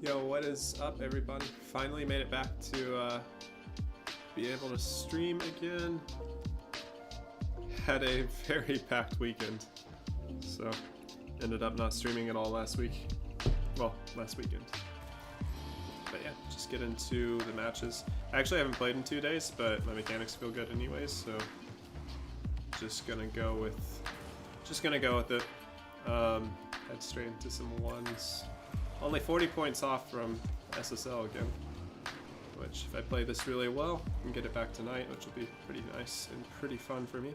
Yo, what is up, everybody? Finally made it back to be able to stream again. Had a very packed weekend, so ended up not streaming at all last week. Well, last weekend. But yeah, just get into the matches. I actually haven't played in 2 days, but my mechanics feel good anyways, so just gonna go with it. Head straight into some ones. Only 40 points off from SSL again, which if I play this really well, I can get it back tonight, which will be pretty nice and pretty fun for me.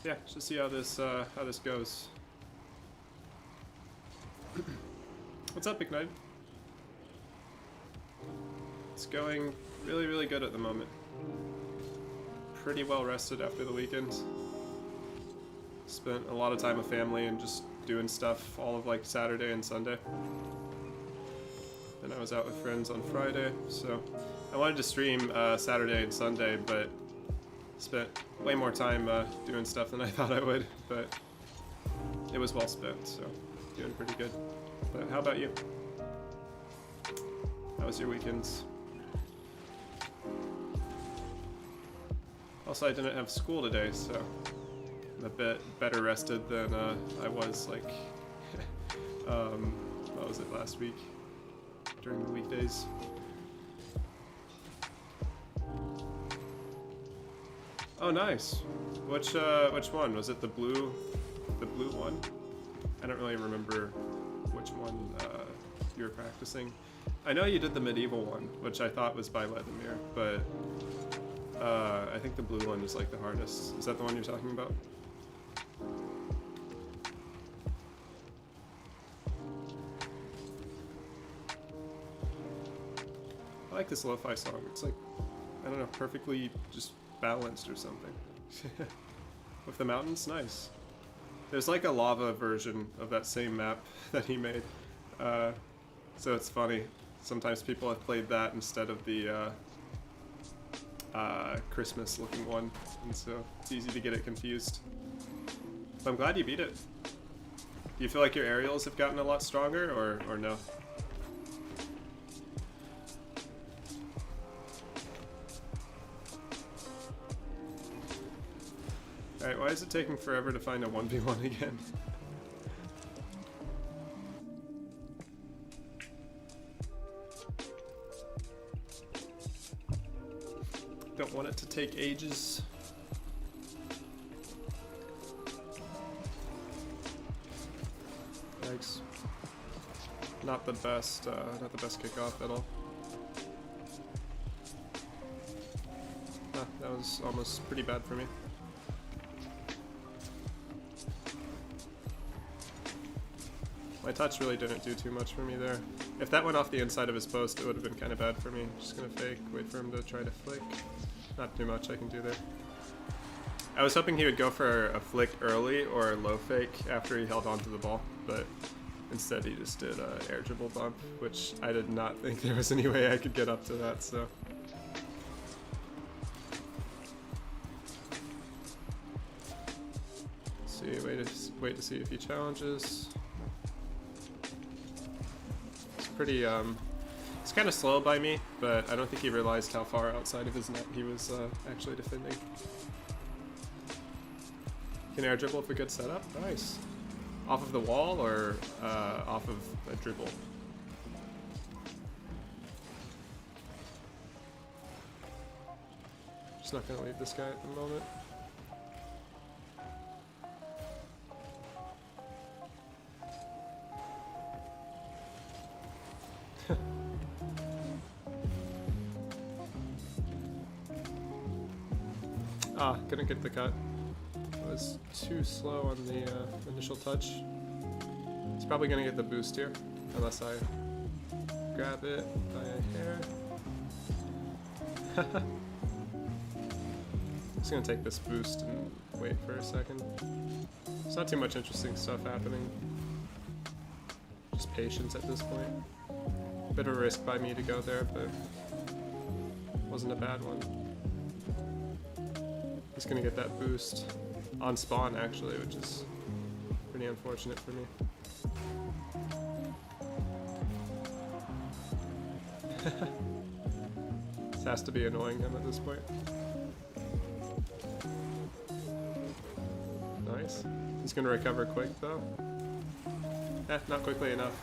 Yeah, just see how this goes. What's up, Ignite? It's going really, really good at the moment. Pretty well rested after the weekend. Spent a lot of time with family and just doing stuff all of like Saturday and Sunday. Then I was out with friends on Friday, so I wanted to stream Saturday and Sunday, but spent way more time doing stuff than I thought I would, but it was well spent, so doing pretty good. But how about you? How was your weekends? Also, I didn't have school today, so I'm a bit better rested than I was like, what was it, last week, during the weekdays. Oh, nice. Which one? Was it the blue one? I don't really remember which one you were practicing. I know you did the medieval one, which I thought was by Ledemir, but I think the blue one is like the hardest. Is that the one you're talking about? I like this lo-fi song. It's like, I don't know, perfectly just balanced or something. With the mountains, nice. There's like a lava version of that same map that he made. So it's funny. Sometimes people have played that instead of the Christmas looking one. And so it's easy to get it confused. But I'm glad you beat it. Do you feel like your aerials have gotten a lot stronger or no? Alright, why is it taking forever to find a 1v1 again? Don't want it to take ages. Thanks. Not the best kickoff at all. That was almost pretty bad for me. My touch really didn't do too much for me there. If that went off the inside of his post, it would have been kind of bad for me. Just gonna fake, wait for him to try to flick. Not too much I can do there. I was hoping he would go for a flick early or a low fake after he held onto the ball, but instead he just did an air dribble bump, which I did not think there was any way I could get up to that, so. See, wait to see if he challenges. Pretty, it's kind of slow by me, but I don't think he realized how far outside of his net he was actually defending. Can air dribble with a good setup? Nice. Off of the wall or off of a dribble? Just not gonna leave this guy at the moment. Couldn't get the cut. It was too slow on the initial touch. He's probably gonna get the boost here, unless I grab it by a hair. Just gonna take this boost and wait for a second. There's not too much interesting stuff happening. Just patience at this point. Bit of a risk by me to go there, but wasn't a bad one. He's gonna get that boost on spawn actually, which is pretty unfortunate for me. This has to be annoying him at this point. Nice. He's gonna recover quick though. Not quickly enough.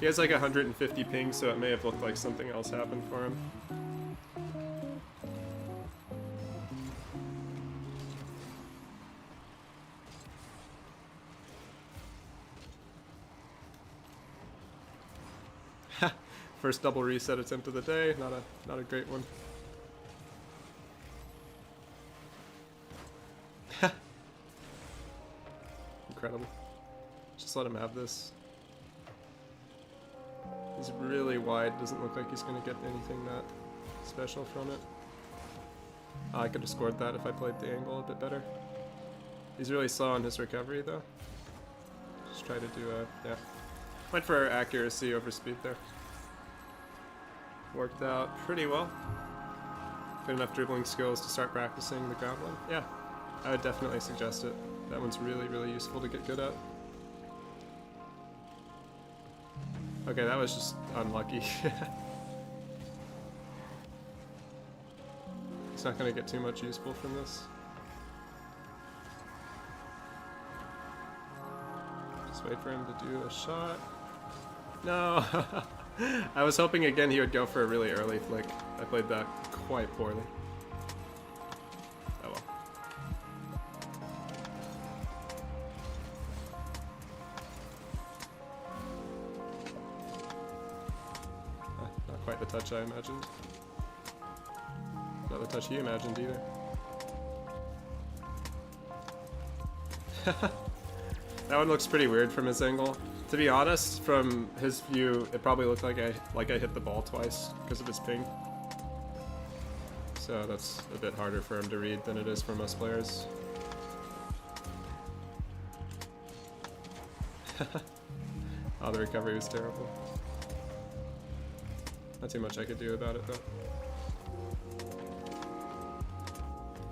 He has like 150 ping, so it may have looked like something else happened for him. First double reset attempt of the day. Not a great one. Incredible. Just let him have this. He's really wide. Doesn't look like he's going to get anything that special from it. I could have scored that if I played the angle a bit better. He's really slow on his recovery though. Just try to do yeah. Went for accuracy over speed there. Worked out pretty well. Good enough dribbling skills to start practicing the ground one. Yeah, I would definitely suggest it. That one's really, really useful to get good at. Okay, that was just unlucky. He's not going to get too much useful from this. Just wait for him to do a shot. No! I was hoping again he would go for a really early flick. I played that quite poorly. Oh well. Not quite the touch I imagined. Not the touch he imagined either. That one looks pretty weird from his angle. To be honest, from his view, it probably looked like I hit the ball twice because of his ping. So that's a bit harder for him to read than it is for most players. Oh, the recovery was terrible. Not too much I could do about it though.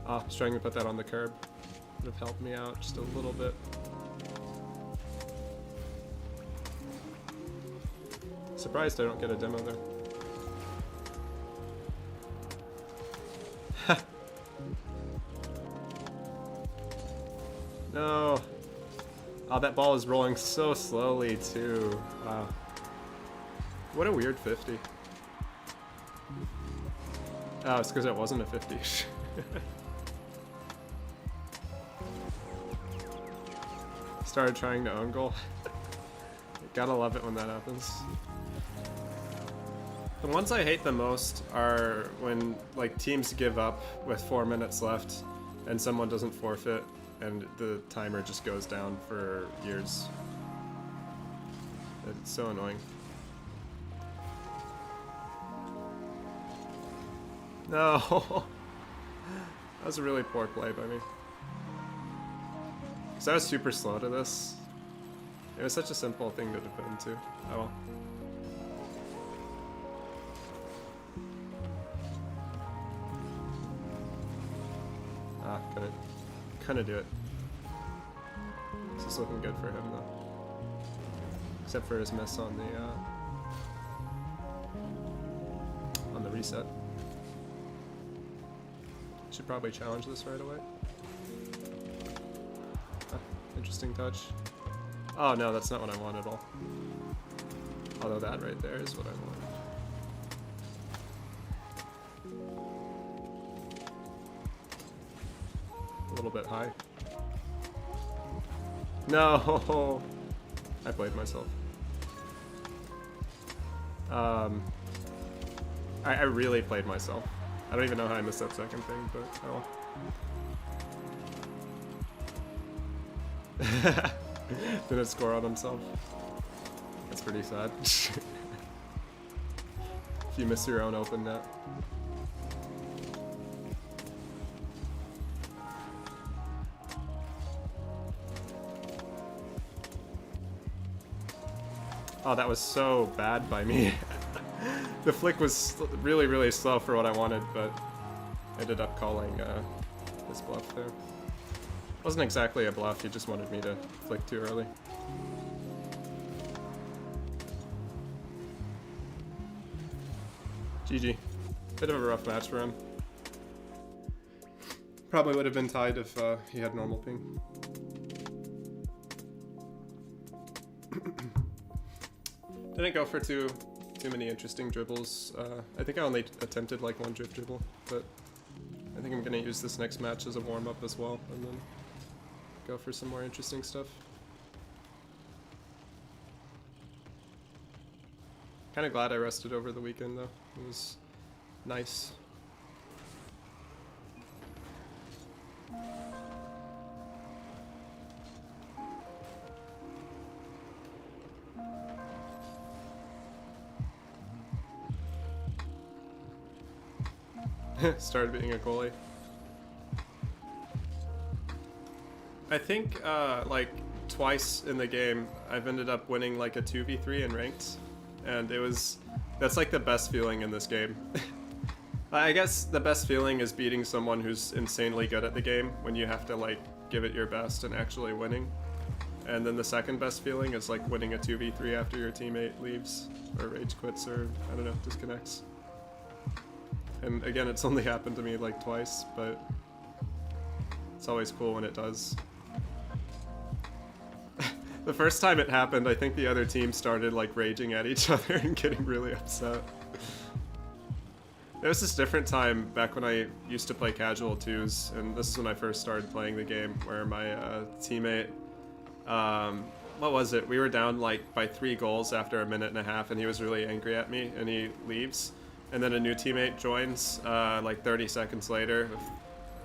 Ah, I was trying to put that on the curb. Would have helped me out just a little bit. Surprised I don't get a demo there. No. Oh, that ball is rolling so slowly too. Wow. What a weird 50. Oh, it's because it wasn't a 50. Started trying to own goal. Gotta love it when that happens. The ones I hate the most are when like teams give up with 4 minutes left and someone doesn't forfeit and the timer just goes down for years. It's so annoying. No! That was a really poor play by me. Because I was super slow to this. It was such a simple thing to defend too. Oh well. Couldn't do it. This is looking good for him though. Except for his miss on the reset. Should probably challenge this right away. Interesting touch. Oh no, that's not what I want at all. Although that right there is what I want. A little bit high. No! I played myself. I really played myself. I don't even know how I missed that second thing, but oh. Didn't score on himself. That's pretty sad. If you miss your own open net. Oh, that was so bad by me. The flick was really, really slow for what I wanted, but I ended up calling this bluff there. Wasn't exactly a bluff, he just wanted me to flick too early. GG. Bit of a rough match for him. Probably would have been tied if he had normal ping. Didn't go for too many interesting dribbles. I think I only attempted like one drift dribble, but I think I'm gonna use this next match as a warm-up as well, and then go for some more interesting stuff. Kind of glad I rested over the weekend though. It was nice. Started being a goalie. I think like twice in the game I've ended up winning like a 2v3 in ranked, and that's like the best feeling in this game. I guess the best feeling is beating someone who's insanely good at the game when you have to like give it your best and actually winning. And then the second best feeling is like winning a 2v3 after your teammate leaves or rage quits or I don't know, disconnects. And again, it's only happened to me like twice, but it's always cool when it does. The first time it happened, I think the other team started like raging at each other and getting really upset. There was this different time back when I used to play casual twos, and this is when I first started playing the game, where my teammate, what was it? We were down like by 3 goals after a minute and a half, and he was really angry at me, and he leaves. And then a new teammate joins like 30 seconds later, with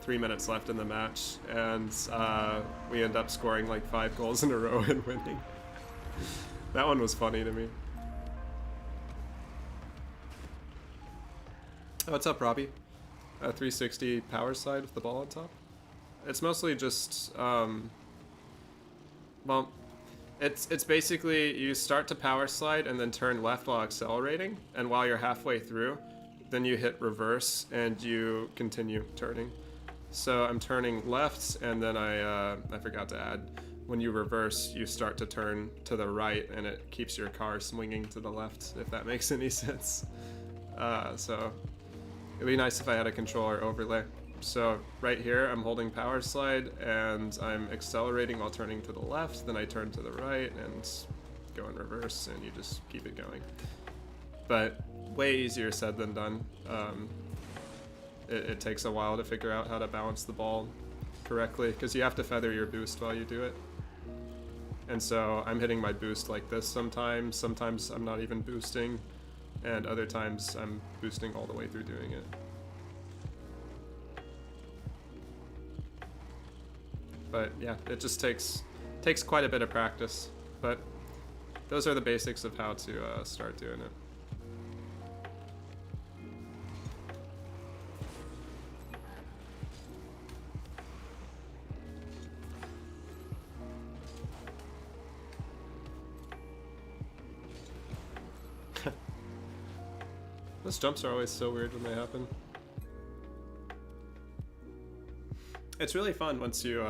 3 minutes left in the match, and we end up scoring like 5 goals in a row and winning. That one was funny to me. Oh, what's up, Robbie? 360 power slide with the ball on top. It's mostly just, well, it's basically you start to power slide and then turn left while accelerating, and while you're halfway through, then you hit reverse and you continue turning. So I'm turning left, and then I forgot to add, when you reverse, you start to turn to the right, and it keeps your car swinging to the left, if that makes any sense. So it'd be nice if I had a controller overlay. So right here, I'm holding power slide, and I'm accelerating while turning to the left, then I turn to the right and go in reverse, and you just keep it going. But way easier said than done. It takes a while to figure out how to balance the ball correctly, because you have to feather your boost while you do it. And so I'm hitting my boost like this sometimes I'm not even boosting, and other times I'm boosting all the way through doing it. But yeah, it just takes quite a bit of practice, but those are the basics of how to start doing it. Those jumps are always so weird when they happen. It's really fun once you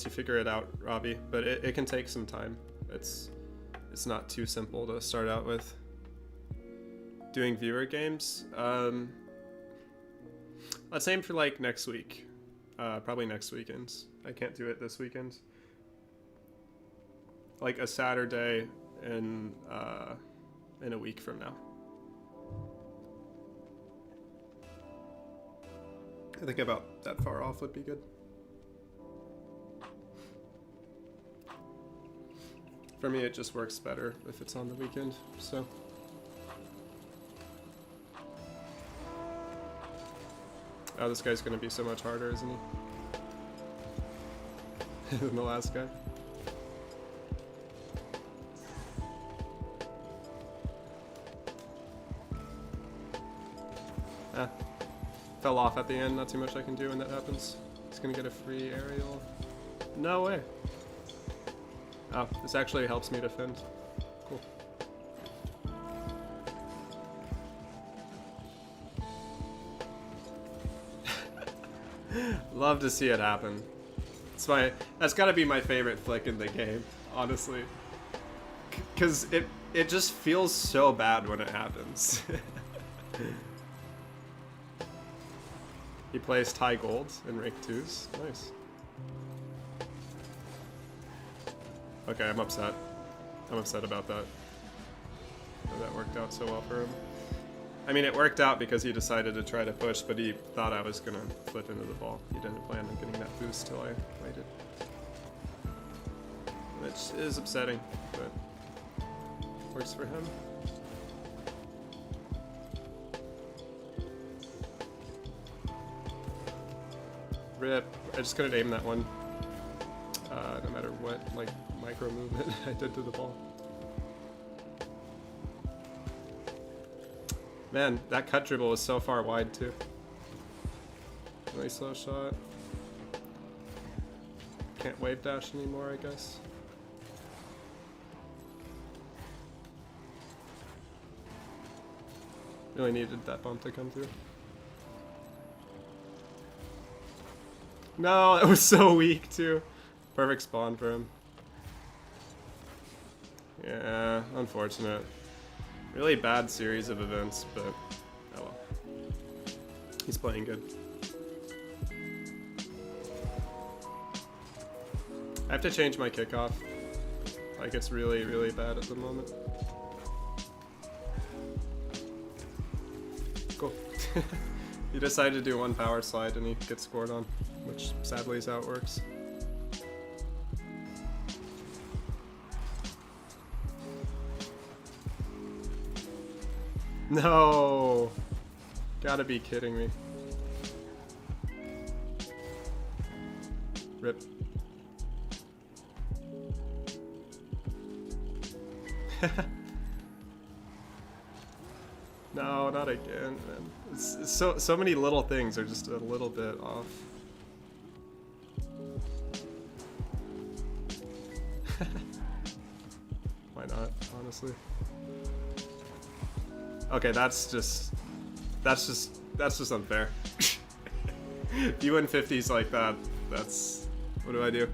figure it out, Robbie, but it can take some time. It's not too simple to start out with. Doing viewer games, let's aim for like next week, probably next weekend. I can't do it this weekend. Like a Saturday in a week from now. I think about that far off would be good. For me, it just works better if it's on the weekend, so. Oh, this guy's gonna be so much harder, isn't he? Than the last guy. Ah. Fell off at the end, not too much I can do when that happens. He's gonna get a free aerial. No way. Oh, this actually helps me defend. Cool. Love to see it happen. That's gotta be my favorite flick in the game, honestly. Cause it just feels so bad when it happens. He plays Thai Gold in rank 2s. Nice. Okay, I'm upset. I'm upset about that. That worked out so well for him. I mean, it worked out because he decided to try to push, but he thought I was going to flip into the ball. He didn't plan on getting that boost till I waited. Which is upsetting, but works for him. Rip. I just couldn't aim that one. No matter what, like, micro movement I did to the ball. Man, that cut dribble was so far wide too. Nice low shot. Can't wave dash anymore, I guess. Really needed that bump to come through. No, it was so weak too. Perfect spawn for him. Yeah, unfortunate. Really bad series of events, but oh well. He's playing good. I have to change my kickoff. Like, it's really, really bad at the moment. Cool. He decided to do one power slide and he gets scored on, which sadly is how it works. No! Gotta be kidding me. Rip. No, not again, man. It's so many little things are just a little bit off. Why not, honestly? Okay, that's just unfair. If you win 50s like that, that's... What do I do?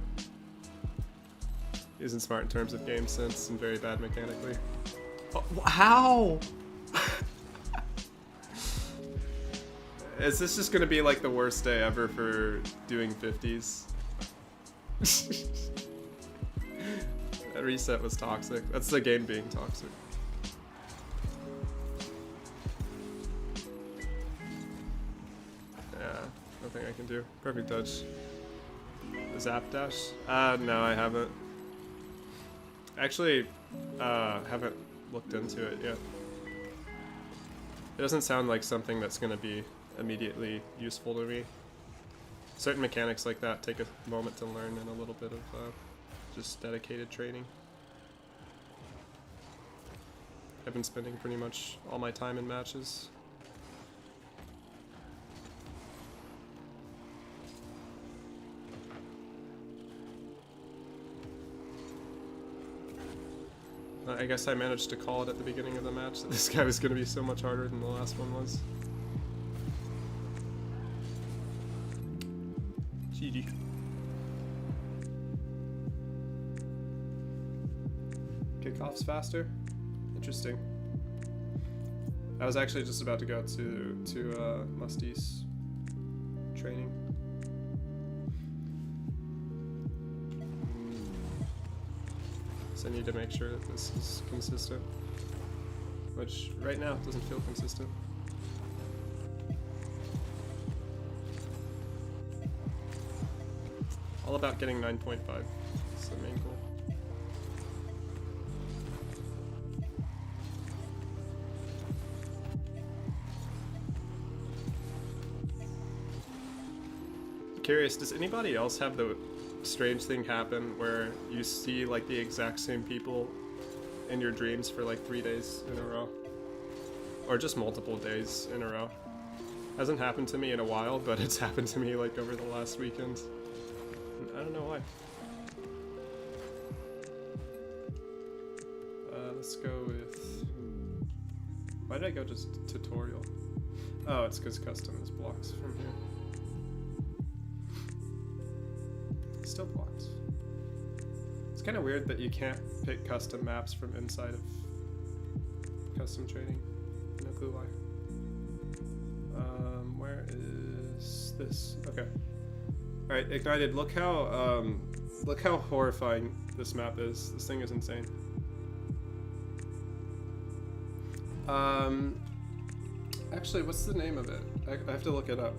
He isn't smart in terms of game sense and very bad mechanically. Oh, how? Is this just gonna be like the worst day ever for doing 50s? That reset was toxic. That's the game being toxic. Nothing I can do. Perfect touch. The zap dash? No, I haven't. Actually, haven't looked into it yet. It doesn't sound like something that's going to be immediately useful to me. Certain mechanics like that take a moment to learn and a little bit of just dedicated training. I've been spending pretty much all my time in matches. I guess I managed to call it at the beginning of the match that this guy was going to be so much harder than the last one was. GG. Kickoff's faster? Interesting. I was actually just about to go to Musty's training. So I need to make sure that this is consistent, which right now doesn't feel consistent. All about getting 9.5. That's the main goal. Curious, does anybody else have the strange thing happen where you see like the exact same people in your dreams for like 3 days in a row? Or just multiple days in a row? Hasn't happened to me in a while, but it's happened to me like over the last weekend. I don't know why. Let's go with... Why did I go just tutorial? Oh, it's because custom is blocks from here. Still blocks. It's kind of weird that you can't pick custom maps from inside of custom training. No clue why. Where is this? Okay. All right, Ignited. Look how horrifying this map is. This thing is insane. Actually, what's the name of it? I have to look it up.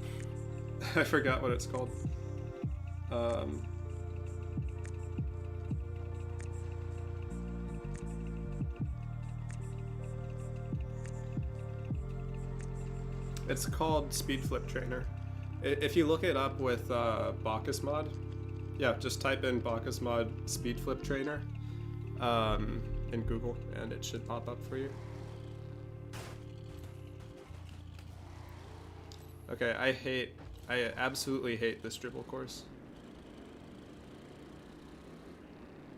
I forgot what it's called. It's called Speed Flip Trainer. If you look it up with Bacchus mod, yeah, just type in Bacchus mod Speed Flip Trainer in Google, and it should pop up for you. Okay, I absolutely hate this dribble course.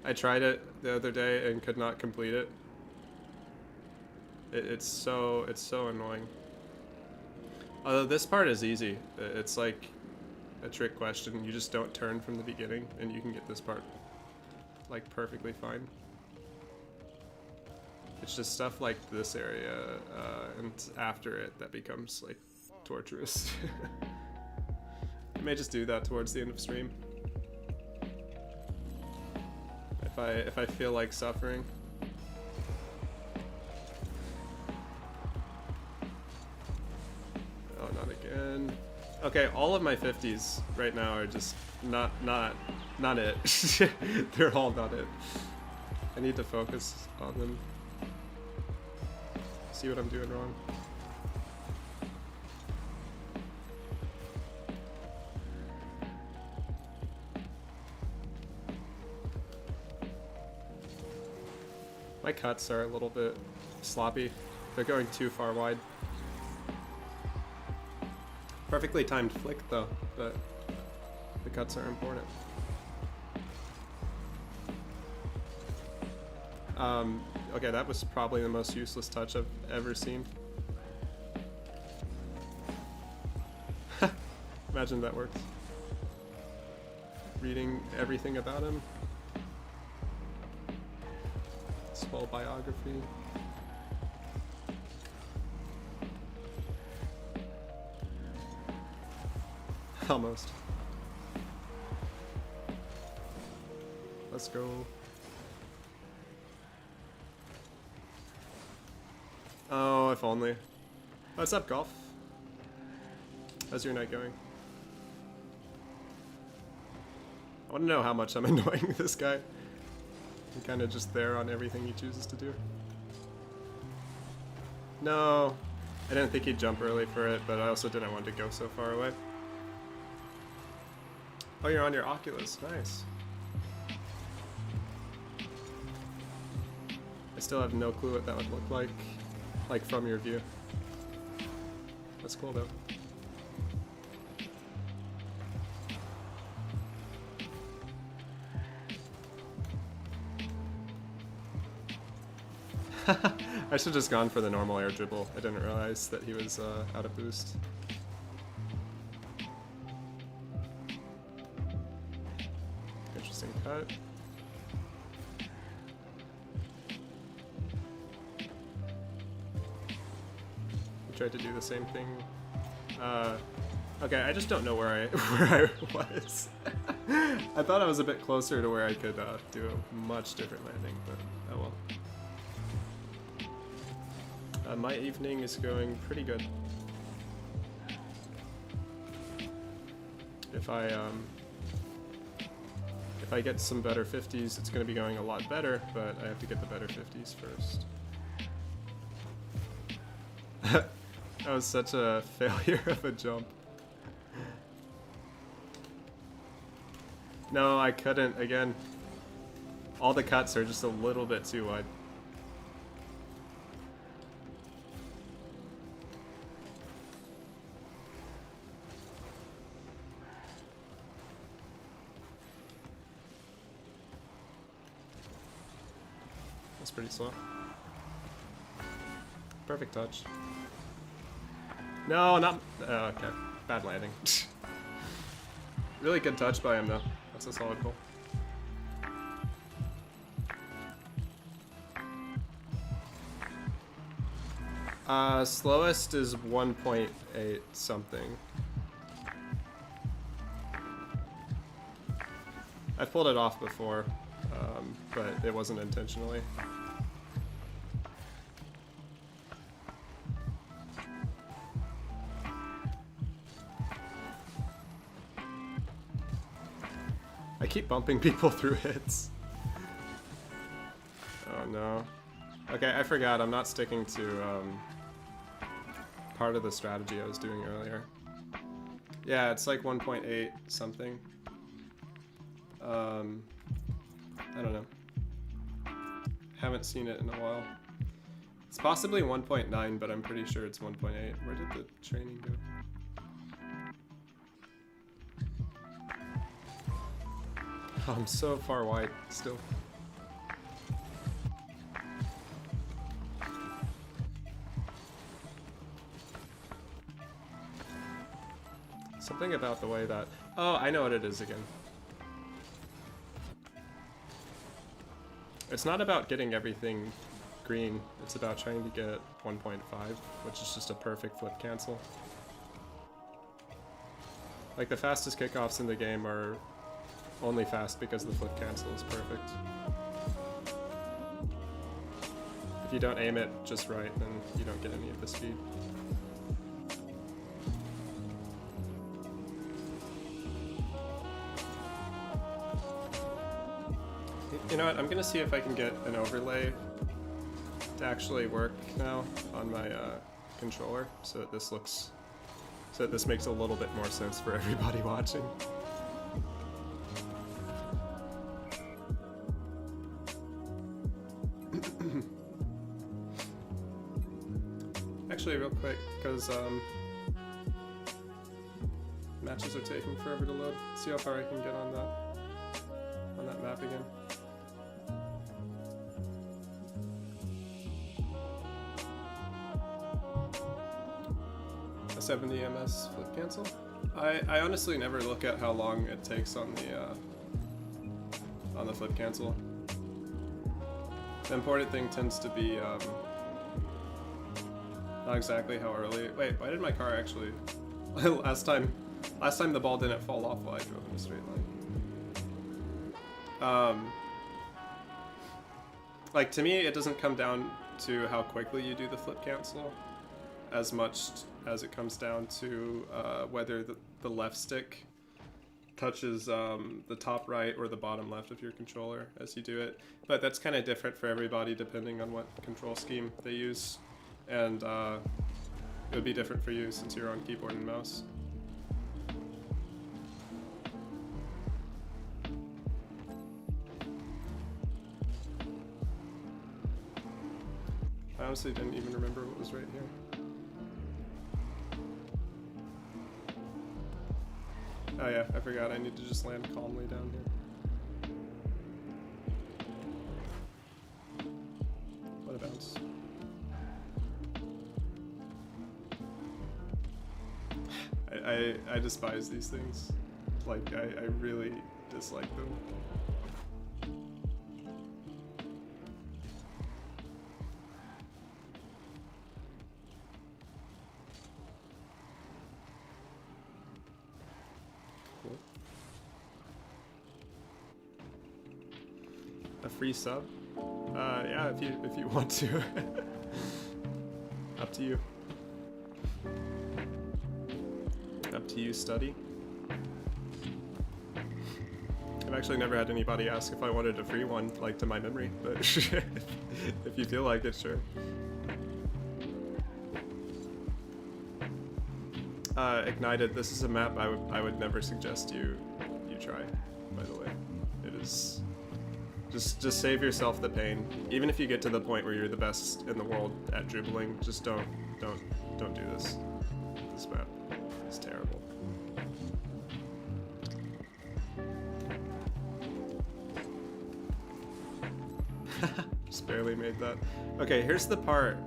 I tried it the other day and could not complete it. It's so annoying. Although this part is easy. It's like a trick question. You just don't turn from the beginning and you can get this part like perfectly fine. It's just stuff like this area and after it that becomes like torturous. I may just do that towards the end of stream. If I feel like suffering. Oh, not again. Okay, all of my 50s right now are just not it. They're all not it. I need to focus on them. See what I'm doing wrong. My cuts are a little bit sloppy. They're going too far wide. Perfectly timed flick though, but the cuts are important. Okay, that was probably the most useless touch I've ever seen. Imagine that works. Reading everything about him. His whole biography. Almost. Let's go. Oh, if only. What's up, Golf? How's your night going? I want to know how much I'm annoying this guy. I'm kind of just there on everything he chooses to do. No, I didn't think he'd jump early for it, but I also didn't want to go so far away. Oh, you're on your Oculus. Nice. I still have no clue what that would look like from your view. That's cool though. I should have just gone for the normal air dribble. I didn't realize that he was out of boost. Interesting cut. I tried to do the same thing. Okay, I just don't know where I was. I thought I was a bit closer to where I could do a much different landing, but oh well. My evening is going pretty good. If I get some better 50s, it's going to be going a lot better, but I have to get the better 50s first. That was such a failure of a jump. No, I couldn't. Again, all the cuts are just a little bit too wide. That's pretty slow. Perfect touch. No, not... okay. Bad landing. Really good touch by him, though. That's a solid goal. Slowest is 1.8 something. I've pulled it off before, but it wasn't intentionally. I keep bumping people through hits. Oh no. Okay, I forgot. I'm not sticking to part of the strategy I was doing earlier. Yeah, it's like 1.8 something. I don't know. Haven't seen it in a while. It's possibly 1.9, but I'm pretty sure it's 1.8. Where did the training go? Oh, I'm so far wide still. Something about the way that... Oh, I know what it is again. It's not about getting everything green. It's about trying to get 1.5, which is just a perfect flip cancel. Like, the fastest kickoffs in the game are only fast because the flip cancel is perfect. If you don't aim it just right, then you don't get any of the speed. You know what, I'm gonna see if I can get an overlay to actually work now on my controller, so that this makes a little bit more sense for everybody watching. Actually, real quick, because matches are taking forever to load. See how far I can get on that map again. A 70 ms flip cancel. I honestly never look at how long it takes on the flip cancel. The important thing tends to be not exactly how early. Wait, why did my car actually? last time the ball didn't fall off while I drove in a straight line. Like, to me, it doesn't come down to how quickly you do the flip cancel, as much as it comes down to whether the left stick touches the top right or the bottom left of your controller as you do it. But that's kind of different for everybody depending on what control scheme they use. And it would be different for you since you're on keyboard and mouse. I honestly didn't even remember what was right here. Oh yeah, I forgot. I need to just land calmly down here. What a bounce. I despise these things. Like, I really dislike them. Cool. A free sub? Yeah, if you want to. Up to you. Up to you, study. I've actually never had anybody ask if I wanted a free one, like, to my memory, but if you feel like it, sure. Ignited, this is a map I would never suggest you try, by the way. It is... Just save yourself the pain. Even if you get to the point where you're the best in the world at dribbling, just don't do this. This map is terrible. Just barely made that. Okay, here's the part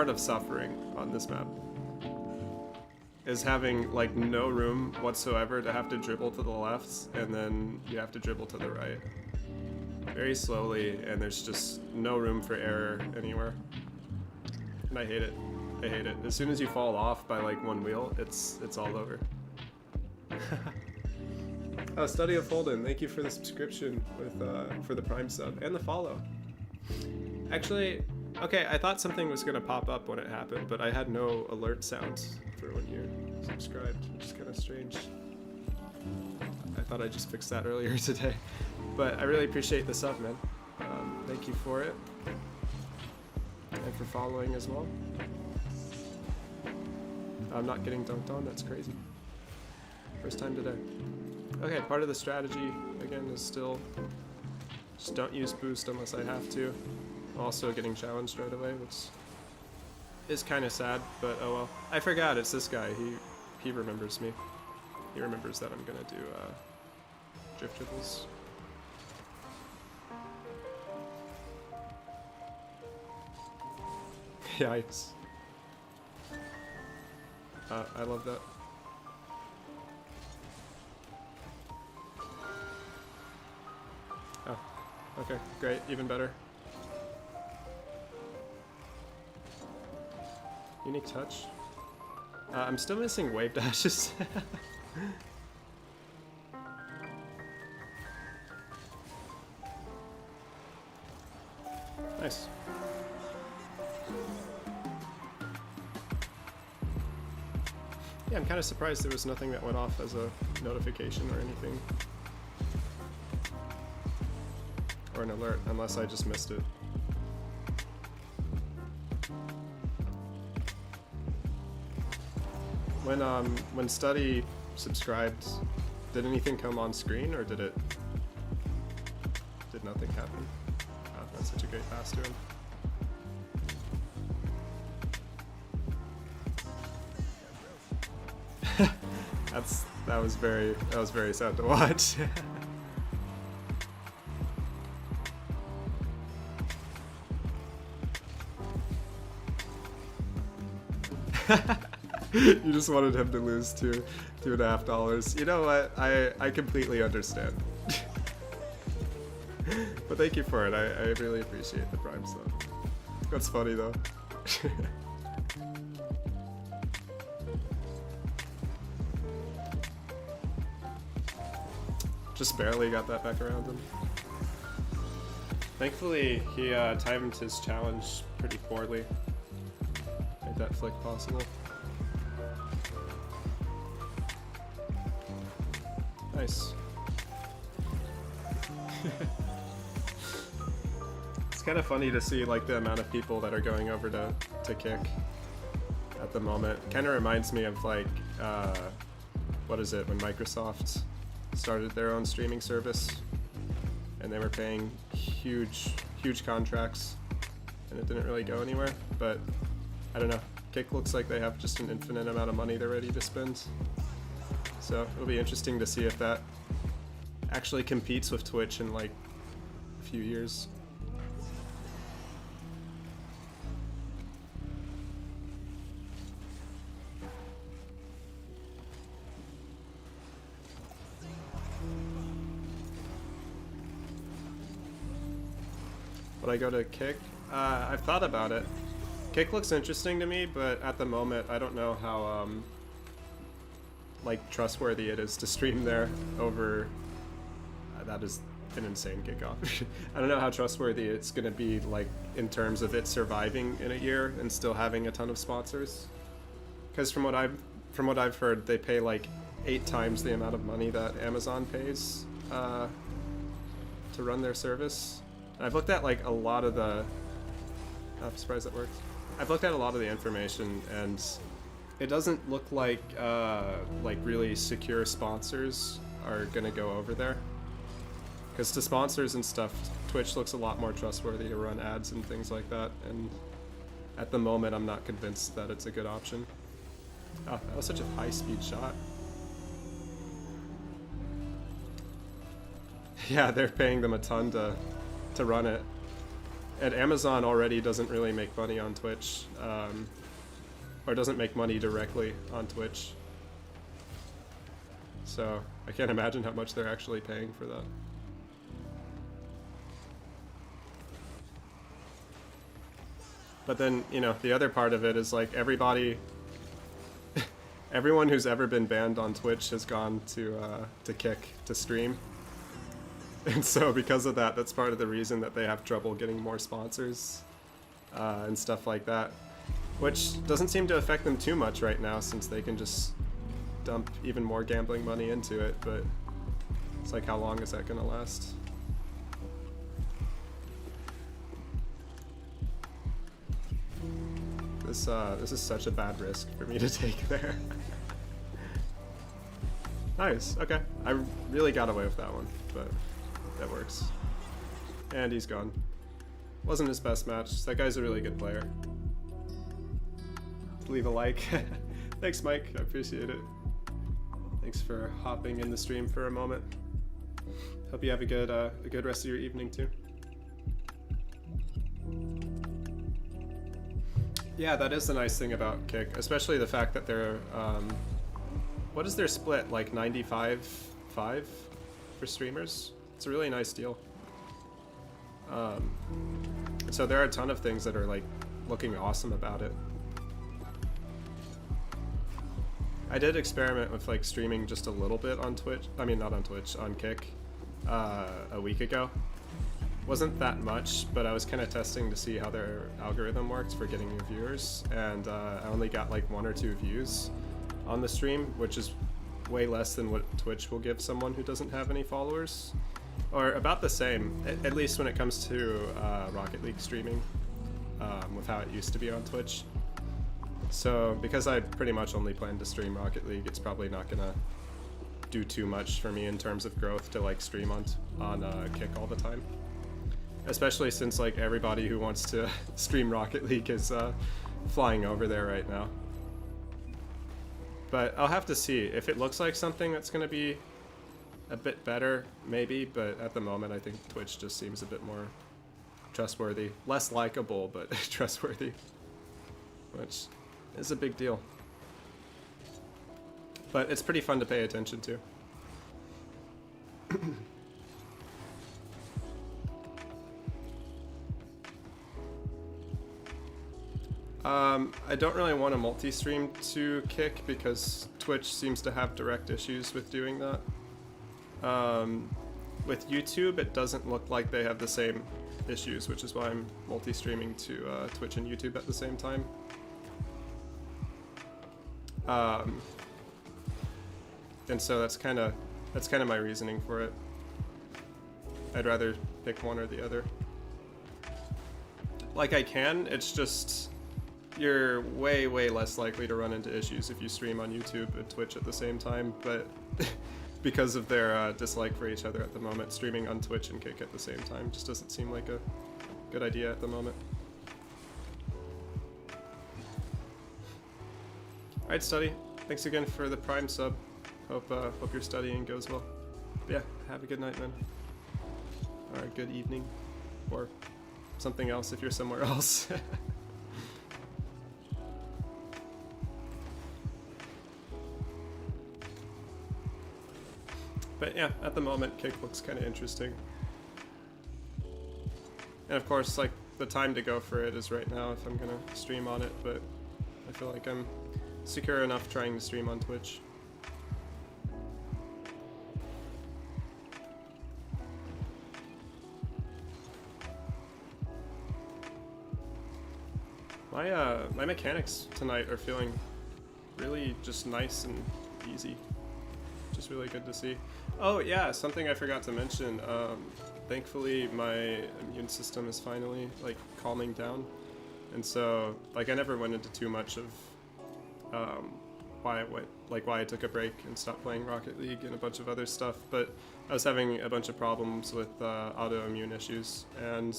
of suffering on this map. Is having, like, no room whatsoever to have to dribble to the left, and then you have to dribble to the right. Very slowly, and there's just no room for error anywhere. and I hate it. I hate it. As soon as you fall off by like one wheel, it's all over. Oh, Study of Holden, thank you for the subscription with for the Prime sub and the follow. Actually, okay, I thought something was gonna pop up when it happened, but I had no alert sounds for when you're subscribed, which is kind of strange. I thought I just fixed that earlier today, but I really appreciate the sub, man. Thank you for it, and for following as well. I'm not getting dunked on, that's crazy. First time today. Okay, part of the strategy, again, is still just don't use boost unless I have to. Also getting challenged right away, which is kind of sad, but oh well. I forgot, it's this guy. He remembers me. He remembers that I'm gonna do drift dribbles. Yikes. I love that. Oh, okay, great, even better. Unique touch. I'm still missing wave dashes. Nice. Yeah, I'm kind of surprised there was nothing that went off as a notification or anything. Or an alert, unless I just missed it. When Study subscribed, did anything come on screen, or did nothing happen? Oh, that's such a great pass to him. that was very sad to watch. You just wanted him to lose $2.50. You know what? I completely understand. But thank you for it. I really appreciate the Prime stuff. That's funny though. Just barely got that back around him. Thankfully, he timed his challenge pretty poorly. Made that flick possible. Nice. It's kind of funny to see like the amount of people that are going over to Kick at the moment. Kind of reminds me of like, what is it, when Microsoft started their own streaming service and they were paying huge contracts and it didn't really go anywhere. But I don't know, Kick looks like they have just an infinite amount of money they're ready to spend. So it'll be interesting to see if that actually competes with Twitch in like a few years. Would I go to Kick? I've thought about it. Kick looks interesting to me, but at the moment I don't know how like trustworthy it is to stream there over. That is an insane kickoff. I don't know how trustworthy it's going to be, like in terms of it surviving in a year and still having a ton of sponsors. Because from what I've heard, they pay like 8 times the amount of money that Amazon pays to run their service. And I've looked at like a lot of the. I'm surprised that works. I've looked at a lot of the information, and it doesn't look like really secure sponsors are gonna go over there. Because to sponsors and stuff, Twitch looks a lot more trustworthy to run ads and things like that. And at the moment, I'm not convinced that it's a good option. Oh, that was such a high-speed shot. Yeah, they're paying them a ton to run it. And Amazon already doesn't really make money on Twitch, or doesn't make money directly on Twitch. So I can't imagine how much they're actually paying for that. But then, you know, the other part of it is like everybody, everyone who's ever been banned on Twitch has gone to Kick to stream. And so because of that, that's part of the reason that they have trouble getting more sponsors and stuff like that. Which doesn't seem to affect them too much right now since they can just dump even more gambling money into it, but it's like, how long is that gonna last? This is such a bad risk for me to take there. Nice, okay. I really got away with that one, but that works. And he's gone. Wasn't his best match. That guy's a really good player. Leave a like. Thanks, Mike. I appreciate it. Thanks for hopping in the stream for a moment. Hope you have a good rest of your evening too. Yeah, that is the nice thing about Kick, especially the fact that they're what is their split, like 95-5 for streamers? It's a really nice deal. So there are a ton of things that are like looking awesome about it. I did experiment with like streaming just a little bit on Twitch. I mean, not on Twitch, on Kick, a week ago. Wasn't that much, but I was kind of testing to see how their algorithm worked for getting new viewers, and I only got like 1 or 2 views on the stream, which is way less than what Twitch will give someone who doesn't have any followers, or about the same, at least when it comes to Rocket League streaming, with how it used to be on Twitch. So because I pretty much only plan to stream Rocket League, it's probably not gonna do too much for me in terms of growth to like stream on Kick all the time. Especially since like everybody who wants to stream Rocket League is flying over there right now. But I'll have to see. If it looks like something that's gonna be a bit better, maybe, but at the moment I think Twitch just seems a bit more trustworthy. Less likable, but trustworthy. Which is a big deal. But it's pretty fun to pay attention to. I don't really want to multi-stream to Kick because Twitch seems to have direct issues with doing that. With YouTube, it doesn't look like they have the same issues, which is why I'm multi-streaming to Twitch and YouTube at the same time. And so that's kind of my reasoning for it. I'd rather pick one or the other. Like I can, it's just you're way less likely to run into issues if you stream on YouTube and Twitch at the same time, but because of their dislike for each other at the moment, streaming on Twitch and Kick at the same time just doesn't seem like a good idea at the moment. Alright, Study. Thanks again for the Prime sub. Hope your studying goes well. But yeah, have a good night, man. Or a good evening. Or something else if you're somewhere else. But yeah, at the moment, Kick looks kind of interesting. And of course, like, the time to go for it is right now if I'm gonna stream on it, but I feel like I'm secure enough trying to stream on Twitch. My mechanics tonight are feeling really just nice and easy. Just really good to see. Oh yeah, something I forgot to mention. Thankfully my immune system is finally like calming down, and so like I never went into too much of why I took a break and stopped playing Rocket League and a bunch of other stuff, but I was having a bunch of problems with autoimmune issues, and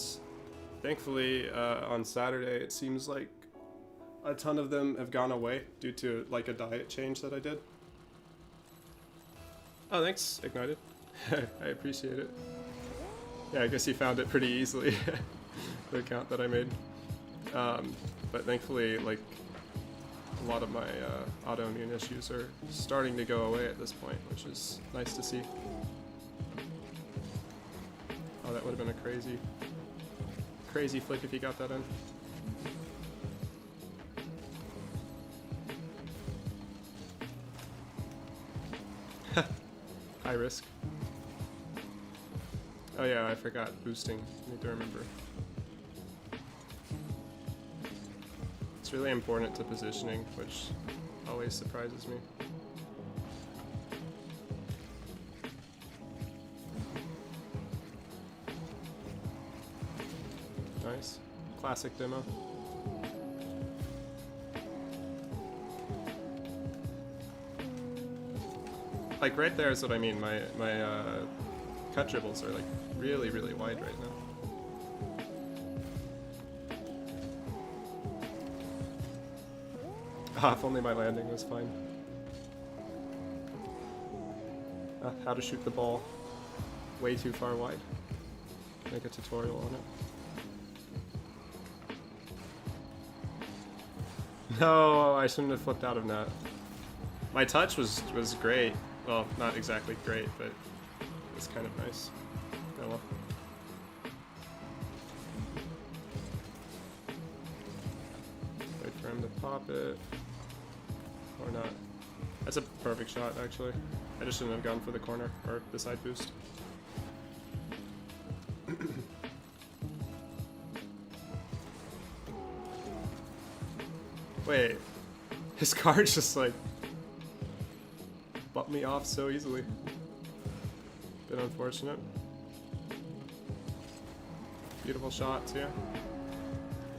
thankfully on Saturday it seems like a ton of them have gone away due to like a diet change that I did. Oh, thanks, Ignited. I appreciate it. Yeah, I guess you found it pretty easily, the account that I made. But thankfully, like, a lot of my autoimmune issues are starting to go away at this point, which is nice to see. Oh, that would have been a crazy flick if you got that in. high risk. Oh yeah, I forgot boosting. Need to remember. It's really important to positioning, which always surprises me. Nice. Classic demo. Like right there is what I mean. My cut dribbles are like really wide right now. Ah, if only my landing was fine. How to shoot the ball way too far wide. Make a tutorial on it. No, I shouldn't have flipped out of net. My touch was great. Well, not exactly great, but it's kind of nice. Oh well. Wait for him to pop it. Or not. That's a perfect shot, actually. I just shouldn't have gone for the corner, or the side boost. Wait. His card just like bumped me off so easily. Bit unfortunate. Beautiful shot too.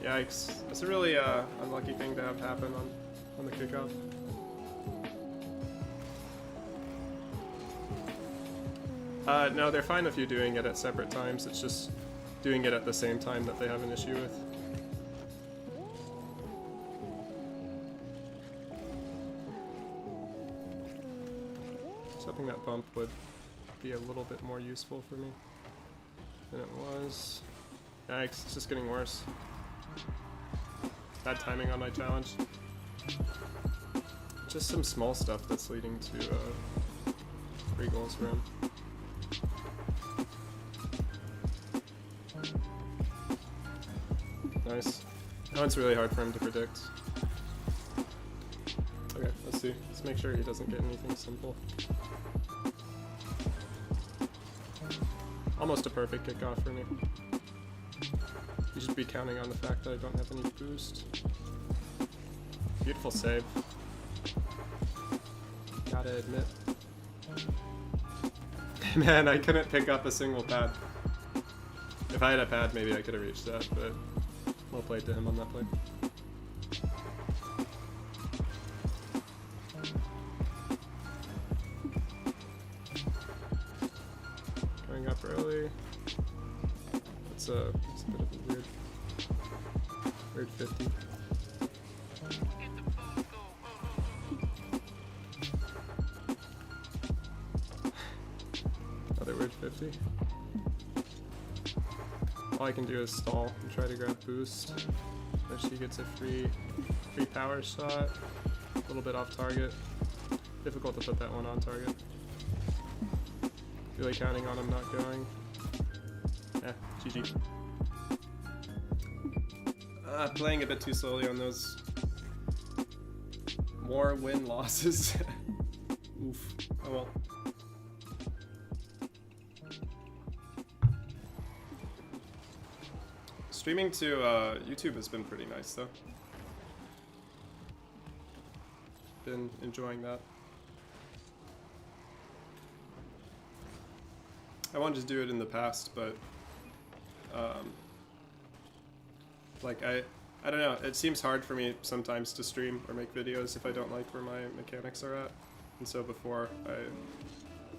Yikes. That's a really unlucky thing to have happen on the kickoff. No, they're fine if you're doing it at separate times. It's just doing it at the same time that they have an issue with. Hoping that bump would be a little bit more useful for me than it was. Yikes, it's just getting worse. Bad timing on my challenge. Just some small stuff that's leading to 3 goals for him. Nice. That one's really hard for him to predict. Okay, let's see. Let's make sure he doesn't get anything simple. Almost a perfect kickoff for me. You should be counting on the fact that I don't have any boost. Beautiful save. Gotta admit. Man, I couldn't pick up a single pad. If I had a pad, maybe I could have reached that, but well played to him on that play. Going up early. It's a bit of a weird 50. Another weird 50. All I can do is stall and try to grab boost. If she gets a free power shot, a little bit off target. Difficult to put that one on target. Really counting on him not going. GG. Playing a bit too slowly on those more win-losses. Oof. Oh well. Streaming to YouTube has been pretty nice though. Been enjoying that. I wanted to do it in the past, but like I don't know, it seems hard for me sometimes to stream or make videos if I don't like where my mechanics are at. And so before I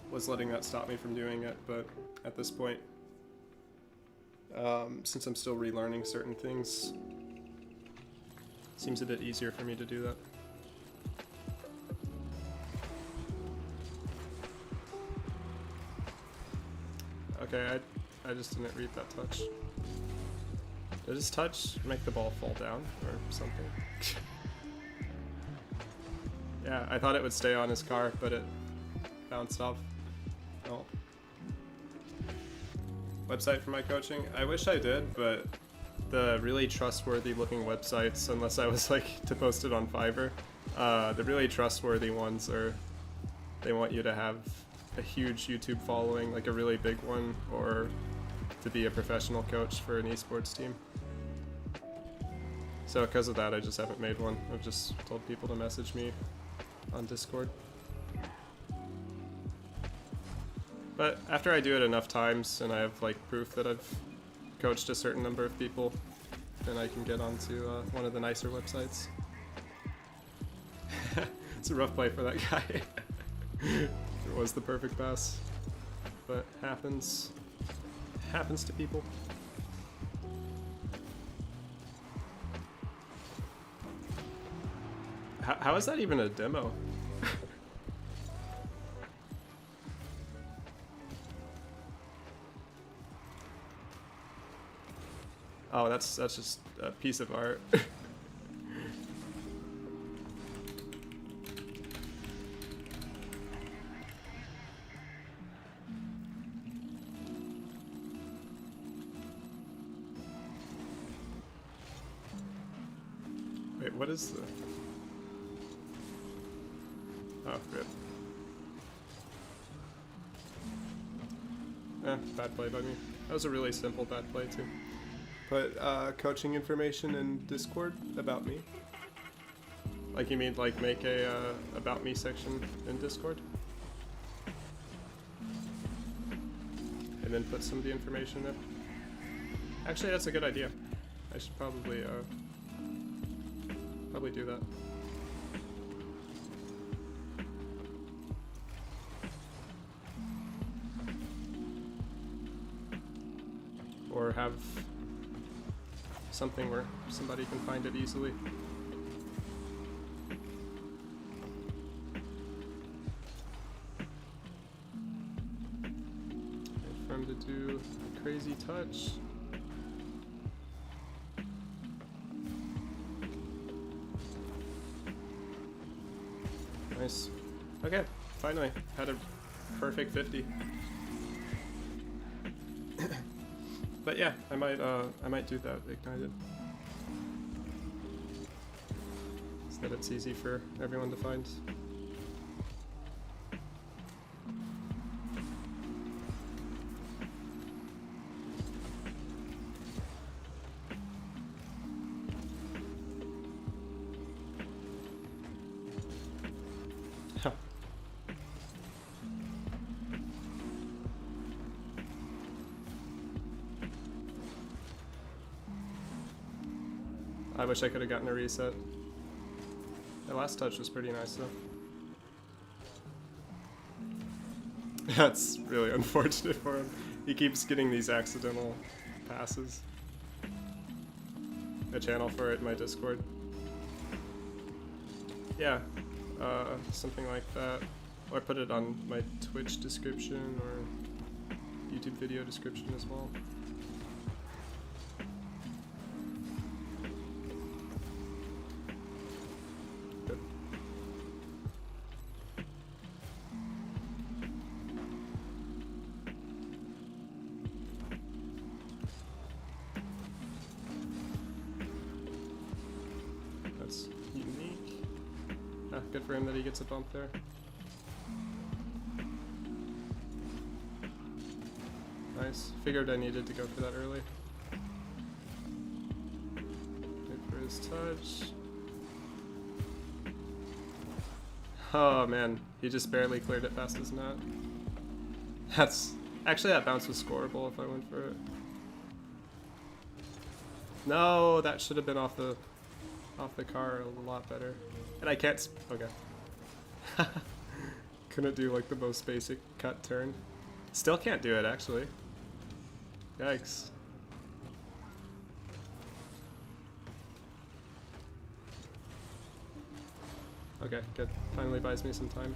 was letting that stop me from doing it, but at this point, since I'm still relearning certain things, it seems a bit easier for me to do that. Okay, I just didn't read that touch. Did his touch make the ball fall down or something? Yeah, I thought it would stay on his car, but it bounced off. Oh. Website for my coaching? I wish I did, but the really trustworthy looking websites, unless I was like to post it on Fiverr, the really trustworthy ones are, they want you to have a huge YouTube following, like a really big one, or to be a professional coach for an esports team. So because of that, I just haven't made one. I've just told people to message me on Discord. But after I do it enough times and I have like proof that I've coached a certain number of people, then I can get onto one of the nicer websites. It's a rough play for that guy. It was the perfect pass, but happens to people. How is that even a demo? Oh, that's just a piece of art. Wait, what is the... Oh, rip. Bad play by me. That was a really simple bad play too. Put coaching information in Discord about me. Like you mean like make a about me section in Discord? And then put some of the information in. Actually, that's a good idea. I should probably do that. Or have something where somebody can find it easily. Wait for him to do a crazy touch. Nice. Okay, finally had a perfect 50. But yeah, I might do that ignited, so that it's easy for everyone to find. I wish I could have gotten a reset. That last touch was pretty nice though. That's really unfortunate for him. He keeps getting these accidental passes. A channel for it in my Discord. Yeah, something like that. Or put it on my Twitch description or YouTube video description as well. That's unique. Ah, good for him that he gets a bump there. Nice. Figured I needed to go for that early. Wait for his touch. Oh man, he just barely cleared it past his net. That's... Actually that bounce was scoreable if I went for it. No, that should have been off the car a lot better. And I can't... Okay. Couldn't do like the most basic cut turn. Still can't do it actually. Yikes. Okay, good. Finally buys me some time.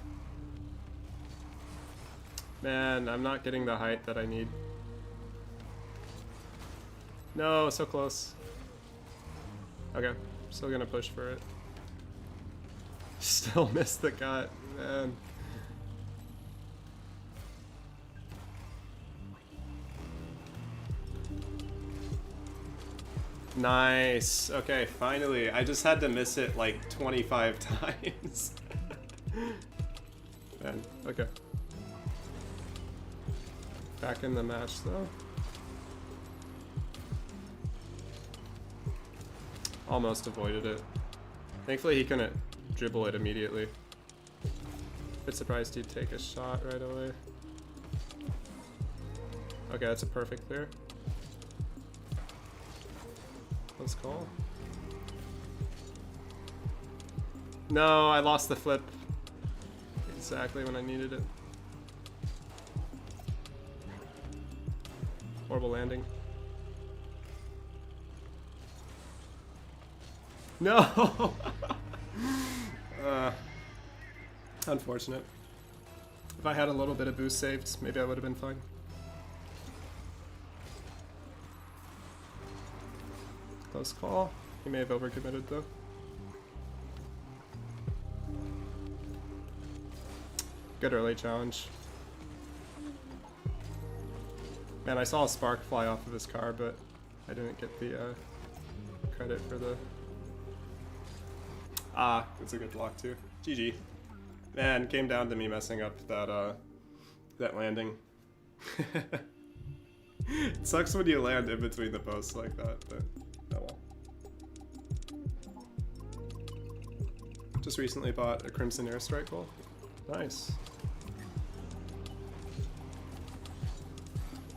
Man, I'm not getting the height that I need. No, so close. Okay, still gonna push for it. Still missed the cut, man. Nice. Okay, finally. I just had to miss it like 25 times. Man, okay. Back in the match though. Almost avoided it. Thankfully he couldn't dribble it immediately. Bit surprised he'd take a shot right away. Okay, that's a perfect clear. Let's call. No, I lost the flip exactly when I needed it. Horrible landing. No! Unfortunate. If I had a little bit of boost saved, maybe I would have been fine. Close call. He may have overcommitted though. Good early challenge. Man, I saw a spark fly off of his car, but I didn't get the credit for the... Ah, it's a good block too. GG. Man, came down to me messing up that that landing. It sucks when you land in between the posts like that, but oh well. Just recently bought a Crimson Airstrike ball. Nice.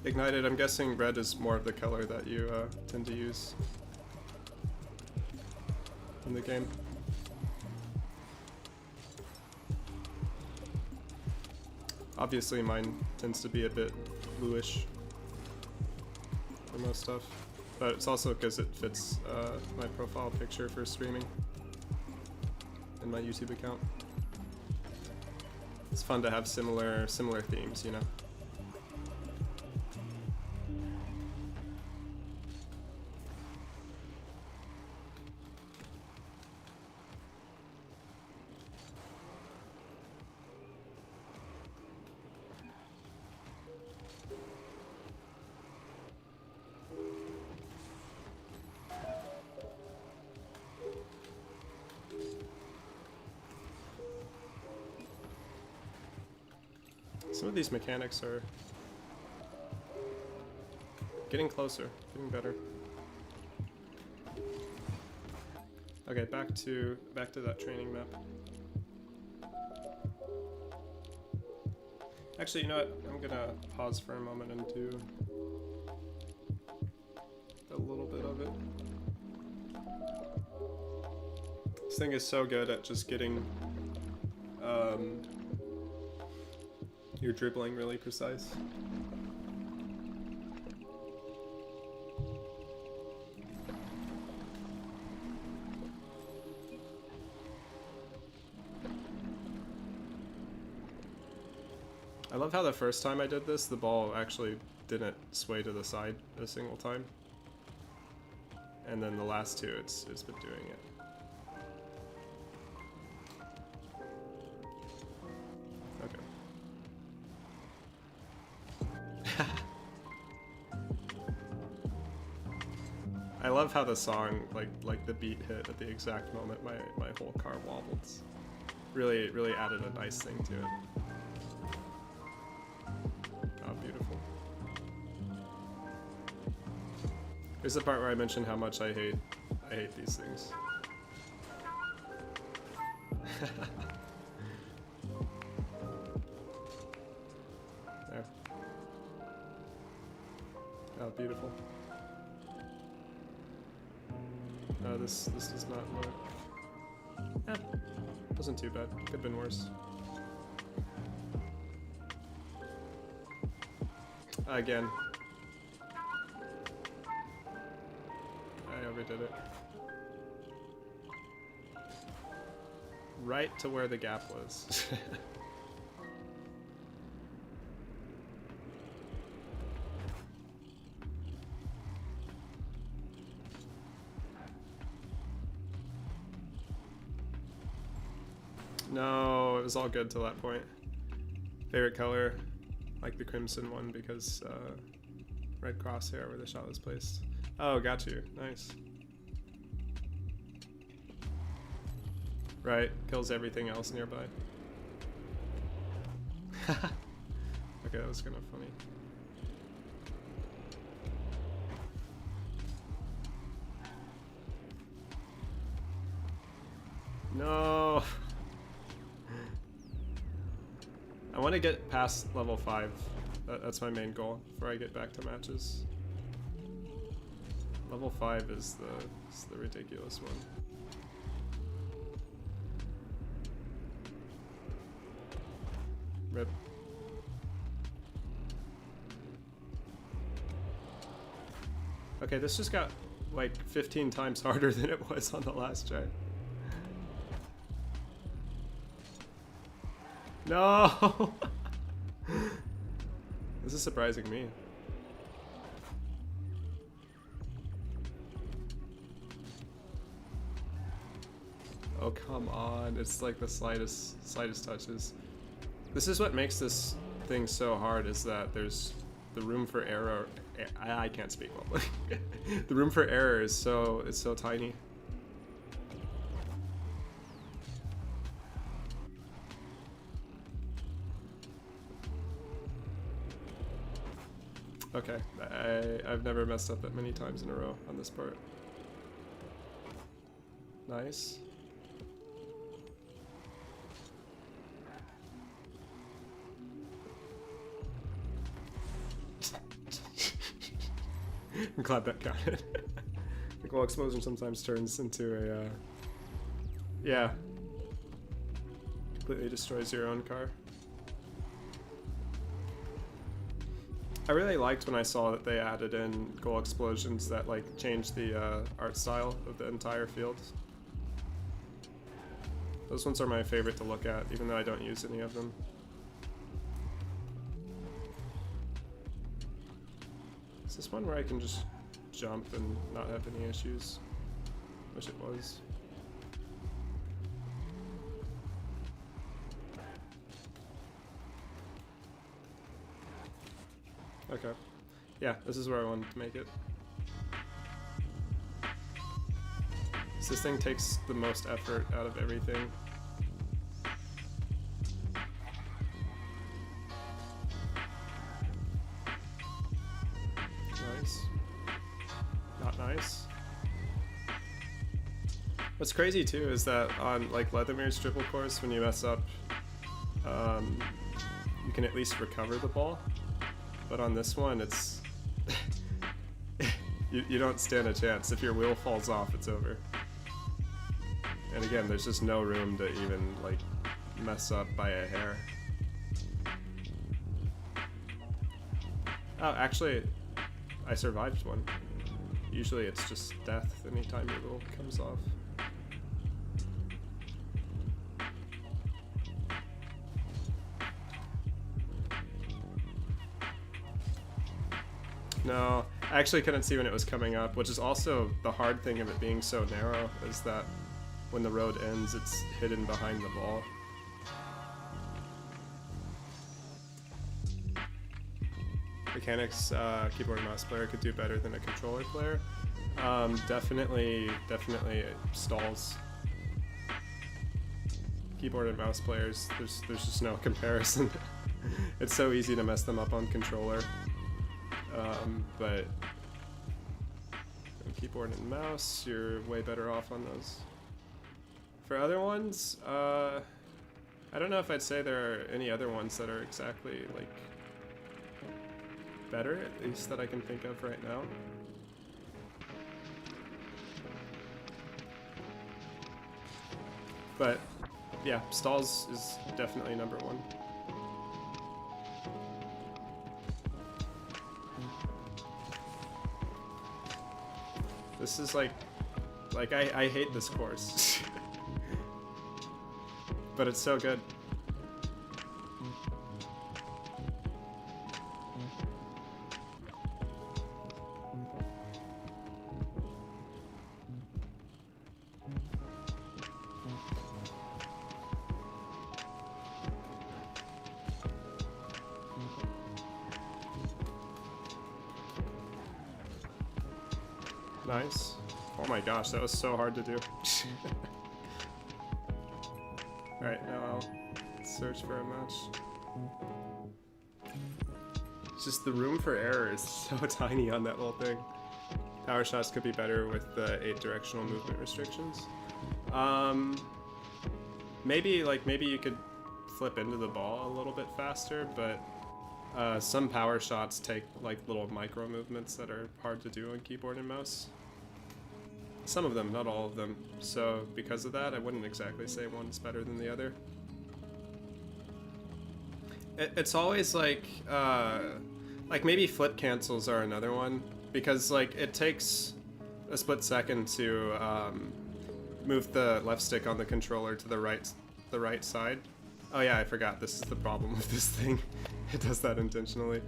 Ignited, I'm guessing red is more of the color that you tend to use in the game. Obviously mine tends to be a bit bluish for most stuff, but it's also because it fits my profile picture for streaming in my YouTube account. It's fun to have similar themes, you know. Some of these mechanics are getting closer, getting better. Okay, back to that training map. Actually, you know what? I'm gonna pause for a moment and do a little bit of it. This thing is so good at just getting your dribbling really precise. I love how the first time I did this, the ball actually didn't sway to the side a single time. And then the last two, it's been doing it. I love how the song, like the beat hit at the exact moment my whole car wobbled. Really added a nice thing to it. Oh, beautiful. Here's the part where I mention how much I hate these things. There. Oh, beautiful. This does not look... wasn't too bad. Could have been worse. Again. I overdid it. Right to where the gap was. No, it was all good till that point. Favorite color, like the crimson one because red crosshair where the shot was placed. Oh, got you. Nice. Right, kills everything else nearby. Okay, that was kind of funny. No. I want to get past level 5. That's my main goal before I get back to matches. Level 5 is the ridiculous one. Rip. Okay, this just got like 15 times harder than it was on the last try. No! This is surprising me. Oh, come on. It's like the slightest touches. This is what makes this thing so hard, is that there's the room for error. I can't speak well. The room for error is so tiny. Okay, I've never messed up that many times in a row on this part. Nice. I'm glad that counted. Like, well, explosion sometimes turns into a, yeah. Completely destroys your own car. I really liked when I saw that they added in goal explosions that like changed the art style of the entire field. Those ones are my favorite to look at, even though I don't use any of them. Is this one where I can just jump and not have any issues? Wish it was. Okay. Yeah, this is where I wanted to make it. So this thing takes the most effort out of everything. Nice. Not nice. What's crazy too is that on like Leathermere's triple course, when you mess up, you can at least recover the ball. But on this one, it's you don't stand a chance. If your wheel falls off, it's over. And again, there's just no room to even like mess up by a hair. Oh, actually, I survived one. Usually it's just death anytime your wheel comes off. No, I actually couldn't see when it was coming up, which is also the hard thing of it being so narrow, is that when the road ends, it's hidden behind the ball. Mechanics, keyboard and mouse player could do better than a controller player. Definitely it stalls. Keyboard and mouse players, there's just no comparison. It's so easy to mess them up on controller. But on keyboard and mouse, you're way better off on those. For other ones, I don't know if I'd say there are any other ones that are exactly like better, at least that I can think of right now. But yeah, stalls is definitely number one. This is like I hate this course. But it's so good. Nice. Oh my gosh, that was so hard to do. Alright, now I'll search for a match. It's just the room for error is so tiny on that whole thing. Power shots could be better with the 8 directional movement restrictions. maybe you could flip into the ball a little bit faster, but some power shots take like little micro movements that are hard to do on keyboard and mouse. Some of them, not all of them. So because of that, I wouldn't exactly say one's better than the other. It's always like maybe flip cancels are another one, because like it takes a split second to move the left stick on the controller to the right side. Oh yeah, I forgot. This is the problem with this thing. It does that intentionally.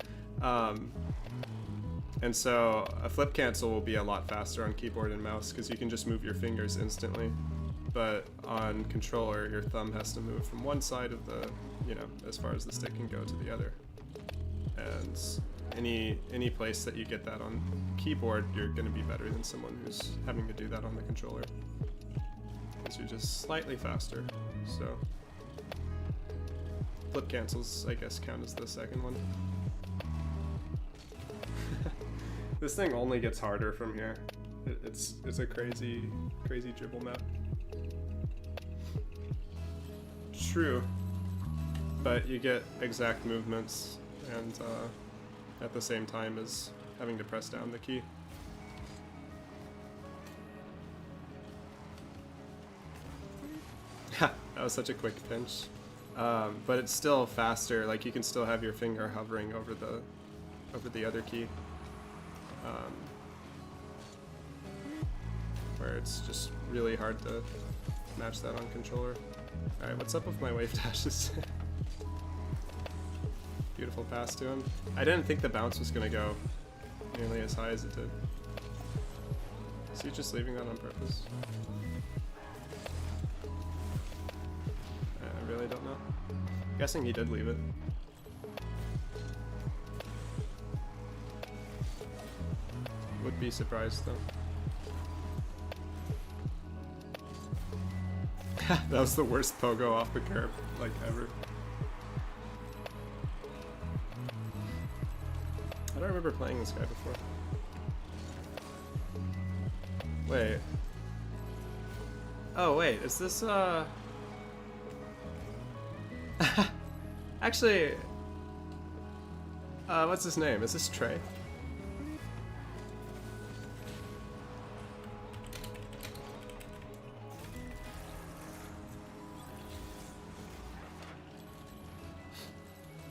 And so a flip cancel will be a lot faster on keyboard and mouse because you can just move your fingers instantly. But on controller, your thumb has to move from one side of the, as far as the stick can go to the other. And any place that you get that on keyboard, you're going to be better than someone who's having to do that on the controller. Because you're just slightly faster. So flip cancels, I guess, count as the second one. This thing only gets harder from here. It's a crazy dribble map. True, but you get exact movements and at the same time as having to press down the key. That was such a quick pinch. But it's still faster. Like you can still have your finger hovering over the other key. Where it's just really hard to match that on controller. Alright, what's up with my wave dashes? Beautiful pass to him. I didn't think the bounce was going to go nearly as high as it did. Is he just leaving that on purpose? I really don't know. I'm guessing he did leave it. Would be surprised though. That was the worst pogo off the curb, like, ever. I don't remember playing this guy before. Wait. Oh, wait, is this, Actually, what's his name? Is this Trey?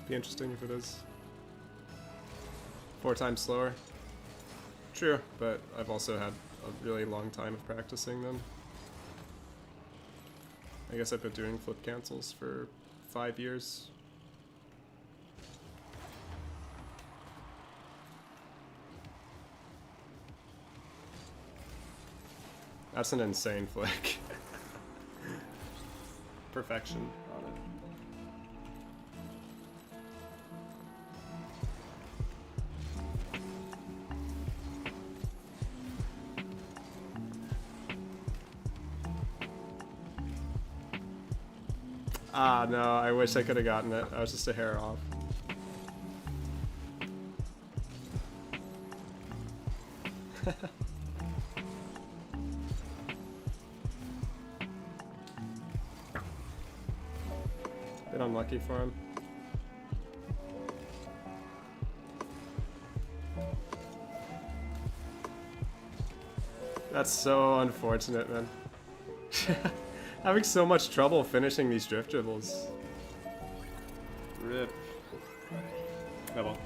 Be interesting if it is. 4 times slower. True, but I've also had a really long time of practicing them. I guess I've been doing flip cancels for 5 years. That's an insane flick. Perfection on it. Ah, no, I wish I could have gotten it. I was just a hair off. Bit unlucky for him. That's so unfortunate, man. Having so much trouble finishing these drift dribbles. Rip. Oh well.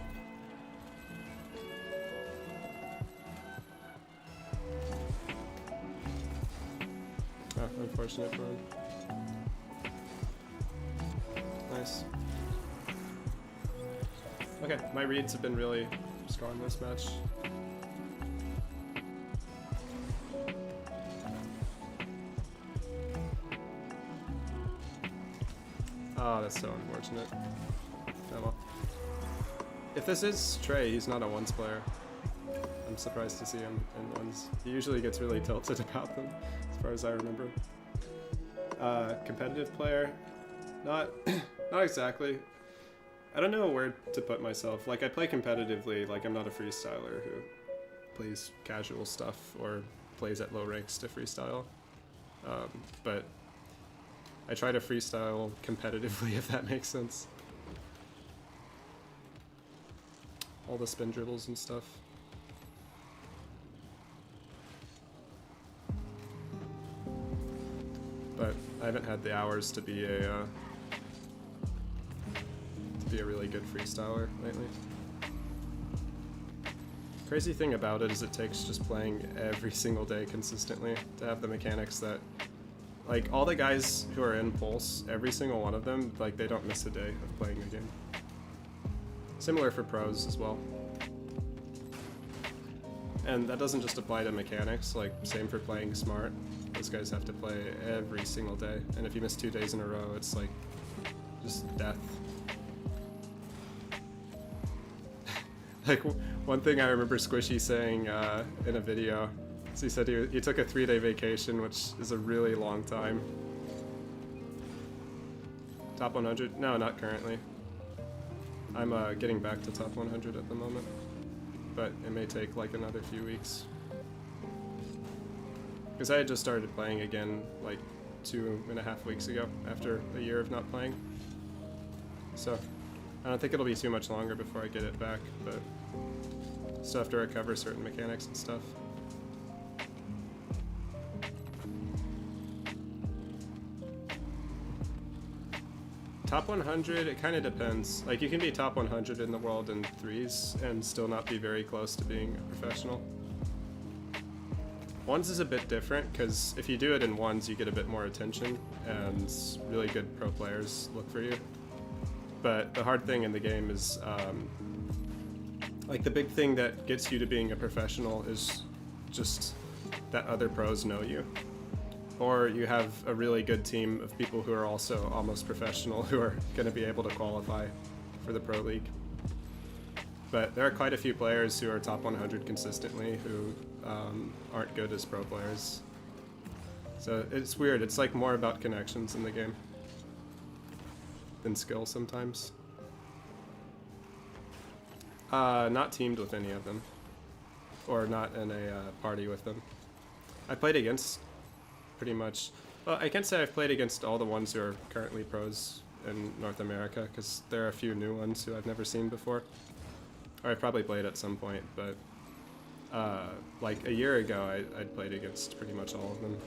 Oh, unfortunate for him. Nice. Okay, my reads have been really strong this match. Oh, that's so unfortunate. Oh well. If this is Trey, he's not a ones player. I'm surprised to see him in ones. He usually gets really tilted about them, as far as I remember. Competitive player? Not exactly. I don't know where to put myself. Like, I play competitively, like I'm not a freestyler who plays casual stuff or plays at low ranks to freestyle. But I try to freestyle competitively, if that makes sense. All the spin dribbles and stuff. But I haven't had the hours to be a really good freestyler lately. Crazy thing about it is it takes just playing every single day consistently to have the mechanics that, like, all the guys who are in Pulse, every single one of them, like, they don't miss a day of playing the game. Similar for pros as well. And that doesn't just apply to mechanics, like, same for playing smart. Those guys have to play every single day, and if you miss 2 days in a row, it's like, just death. Like, one thing I remember Squishy saying in a video, is he said he took a 3-day vacation, which is a really long time. Top 100? No, not currently. I'm getting back to top 100 at the moment, but it may take like another few weeks. Because I had just started playing again like 2.5 weeks ago after a year of not playing. So I don't think it'll be too much longer before I get it back, but still have to recover certain mechanics and stuff. Top 100, it kind of depends. Like, you can be top 100 in the world in 3s and still not be very close to being a professional. 1s is a bit different, because if you do it in 1s, you get a bit more attention, and really good pro players look for you. But the hard thing in the game is, like, the big thing that gets you to being a professional is just that other pros know you. Or you have a really good team of people who are also almost professional who are going to be able to qualify for the Pro League. But there are quite a few players who are top 100 consistently who aren't good as pro players. So it's weird. It's like more about connections in the game than skill sometimes. Not teamed with any of them, or not in a party with them. I played against pretty much, well, I can't say I've played against all the ones who are currently pros in North America, because there are a few new ones who I've never seen before. Or I've probably played at some point, but like a year ago I'd played against pretty much all of them.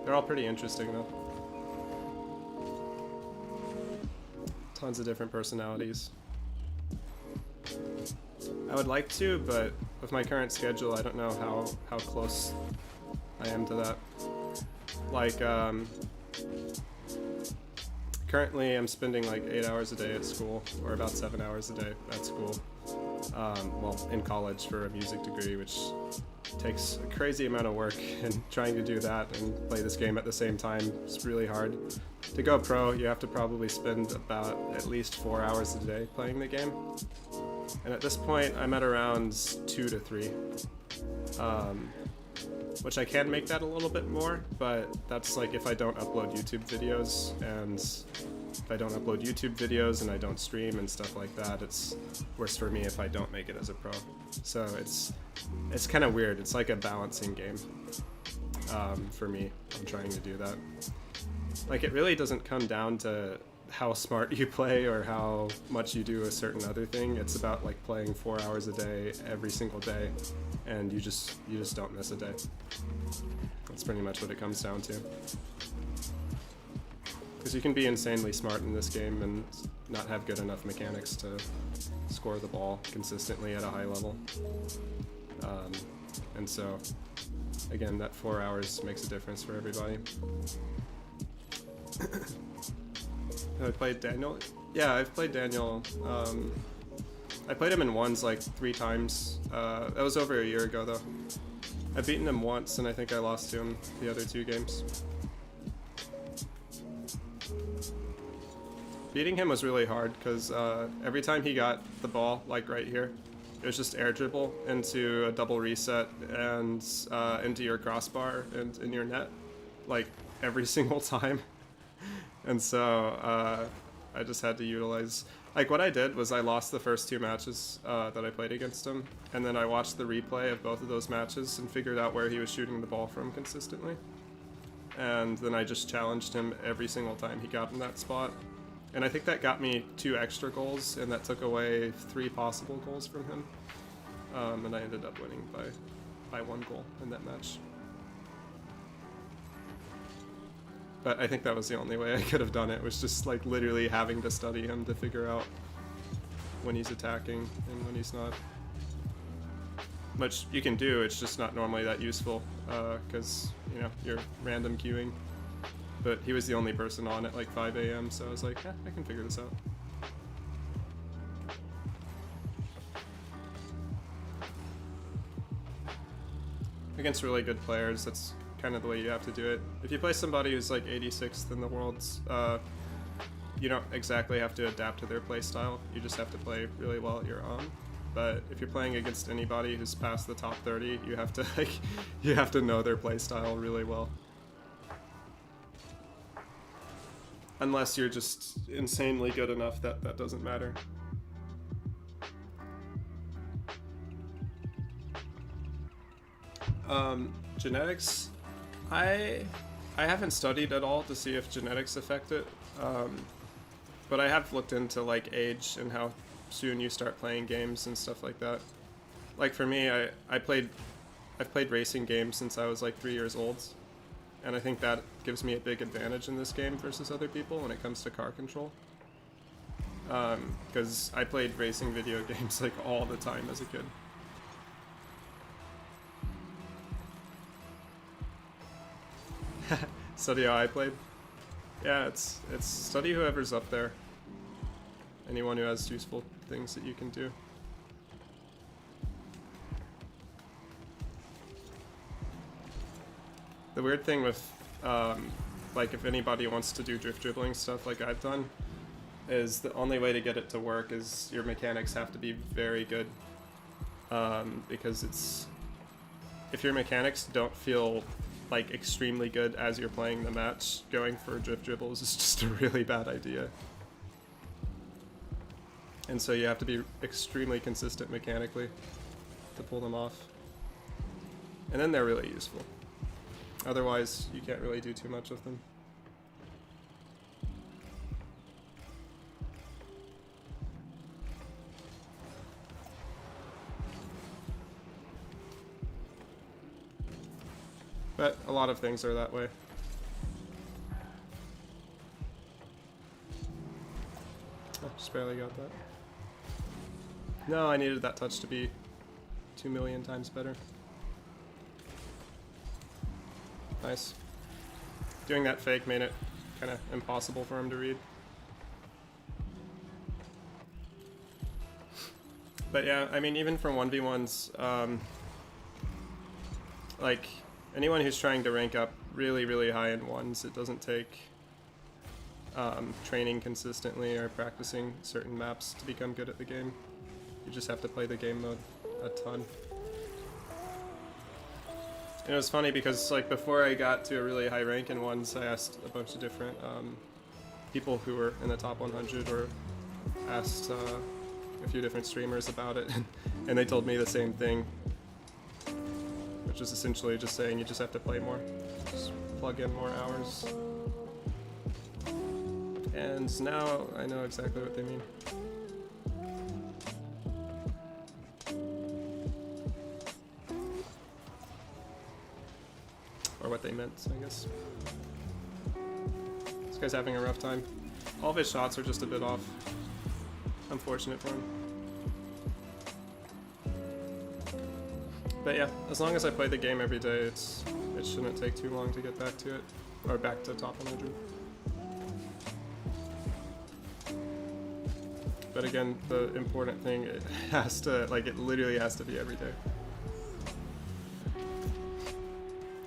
They're all pretty interesting though. Tons of different personalities. I would like to, but with my current schedule, I don't know how close I am to that. Like, currently I'm spending like 8 hours a day at school, or about 7 hours a day at school. Well, in college for a music degree, which takes a crazy amount of work, and trying to do that and play this game at the same time is really hard. To go pro, you have to probably spend about at least 4 hours a day playing the game. And at this point, I'm at around 2 to 3. Which I can make that a little bit more, but that's like if I don't upload YouTube videos, and if I don't upload YouTube videos and I don't stream and stuff like that, it's worse for me if I don't make it as a pro. So it's kind of weird. It's like a balancing game for me. I'm trying to do that. Like, it really doesn't come down to how smart you play or how much you do a certain other thing. It's about like playing 4 hours a day every single day, and you just don't miss a day. That's pretty much what it comes down to. Because you can be insanely smart in this game and not have good enough mechanics to score the ball consistently at a high level. And so, again, that 4 hours makes a difference for everybody. I played Daniel? Yeah, I've played Daniel. I played him in ones like 3 times. That was over a year ago though. I've beaten him once, and I think I lost to him the other 2 games. Beating him was really hard, because every time he got the ball, like right here, it was just air dribble into a double reset and into your crossbar and in your net, like every single time. And so I just had to utilize, like, what I did was I lost the first 2 matches that I played against him, and then I watched the replay of both of those matches and figured out where he was shooting the ball from consistently. and then I just challenged him every single time he got in that spot. And I think that got me 2 extra goals, and that took away 3 possible goals from him. And I ended up winning by 1 goal in that match. But I think that was the only way I could have done it, was just like literally having to study him to figure out when he's attacking and when he's not. Which you can do, it's just not normally that useful, because, you know, you're random queuing. But he was the only person on at like 5 AM, so I was like, I can figure this out. Against really good players, that's kind of the way you have to do it. If you play somebody who's like 86th in the worlds, you don't exactly have to adapt to their play style. You just have to play really well at your own. But if you're playing against anybody who's past the top 30, you have to you have to know their play style really well. Unless you're just insanely good enough that that doesn't matter. Genetics, I haven't studied at all to see if genetics affect it, but I have looked into like age and how soon you start playing games and stuff like that. Like for me, I've played racing games since I was like 3 years old, and I think that gives me a big advantage in this game versus other people when it comes to car control. Because I played racing video games like all the time as a kid. Study how I played? Yeah, it's study whoever's up there. Anyone who has useful things that you can do. The weird thing with, like if anybody wants to do drift dribbling stuff like I've done, is the only way to get it to work is your mechanics have to be very good. Because if your mechanics don't feel like extremely good as you're playing the match, going for drift dribbles is just a really bad idea. And so you have to be extremely consistent mechanically to pull them off. And then they're really useful. Otherwise, you can't really do too much with them. But a lot of things are that way. Oh, just barely got that. No, I needed that touch to be 2 million times better. Nice. Doing that fake made it kind of impossible for him to read. But yeah, I mean, even for 1v1s, like, anyone who's trying to rank up really, really high in ones, it doesn't take training consistently or practicing certain maps to become good at the game. You just have to play the game mode a ton. And it was funny because like before I got to a really high rank in ones, I asked a bunch of different people who were in the top 100, or asked a few different streamers about it, and they told me the same thing, which is essentially just saying you just have to play more, just plug in more hours. And now I know exactly what they mean. Or what they meant, I guess. This guy's having a rough time. All of his shots are just a bit off. Unfortunate for him. But yeah, as long as I play the game every day, it shouldn't take too long to get back to it. Or back to top 100. But again, the important thing, it has to, like, it literally has to be every day.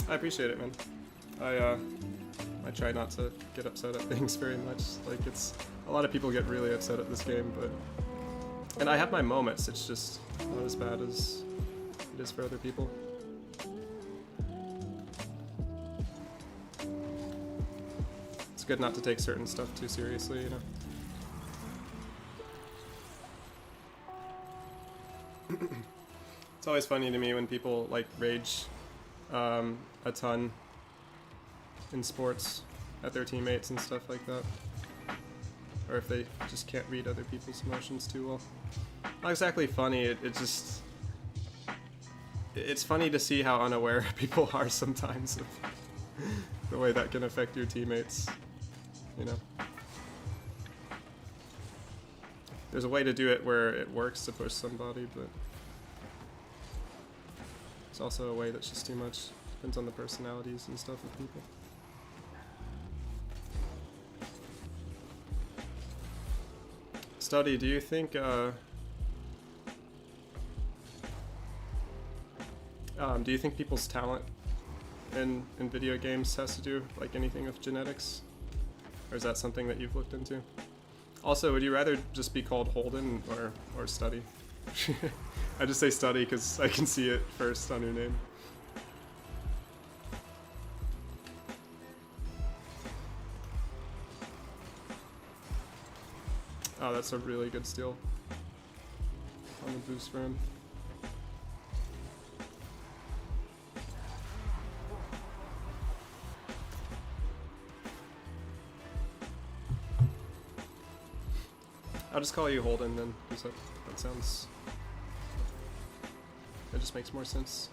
I appreciate it, man. I try not to get upset at things very much. Like, it's, a lot of people get really upset at this game, but, and I have my moments, it's just not as bad as it is for other people. It's good not to take certain stuff too seriously, you know? It's always funny to me when people like rage a ton in sports at their teammates and stuff like that. Or if they just can't read other people's emotions too well. Not exactly funny, it's funny to see how unaware people are sometimes of the way that can affect your teammates, you know. There's a way to do it where it works to push somebody, but it's also a way that's just too much. Depends on the personalities and stuff of people. Study, do you think people's talent in video games has to do like anything with genetics? Or is that something that you've looked into? Also, would you rather just be called Holden or Study? I just say Study because I can see it first on your name. Oh, that's a really good steal on the boost for him. I'll just call you Holden then, because that sounds... It just makes more sense.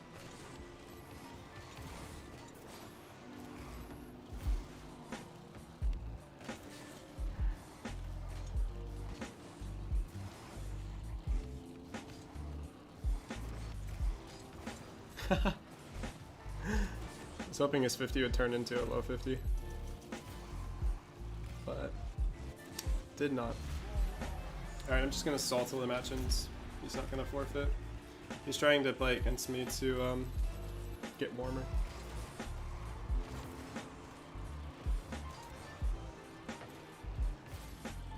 I was hoping his 50 would turn into a low 50. But... did not. Alright, I'm just gonna stall till the match ends. He's not gonna forfeit. He's trying to play against me to get warmer.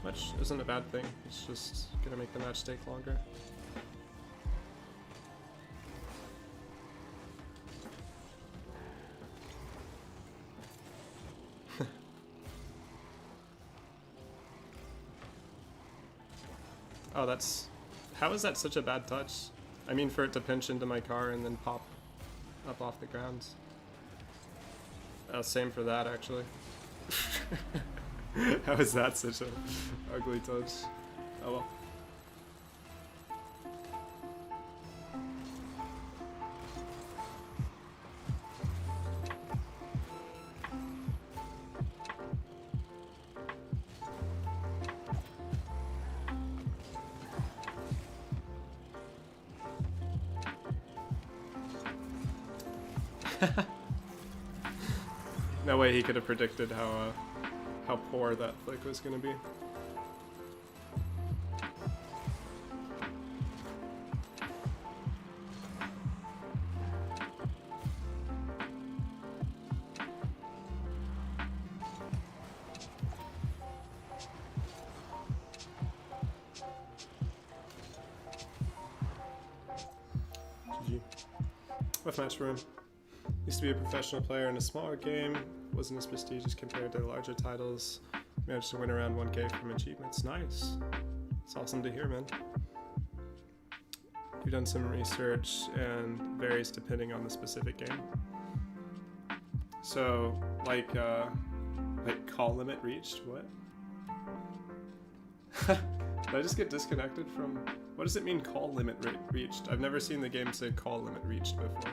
Which isn't a bad thing. It's just gonna make the match take longer. Oh, that's... How is that such a bad touch? I mean, for it to pinch into my car and then pop up off the ground. Same for that, actually. How is that such a ugly touch? Oh well. No way he could have predicted how poor that flick was going to be. GG. Rough match for him. Used to be a professional player in a smaller game, wasn't as prestigious compared to the larger titles. Managed to win around 1K from achievements. Nice. It's awesome to hear, man. You've done some research and varies depending on the specific game. So, like call limit reached? What? Did I just get disconnected from... What does it mean, call limit reached? I've never seen the game say call limit reached before.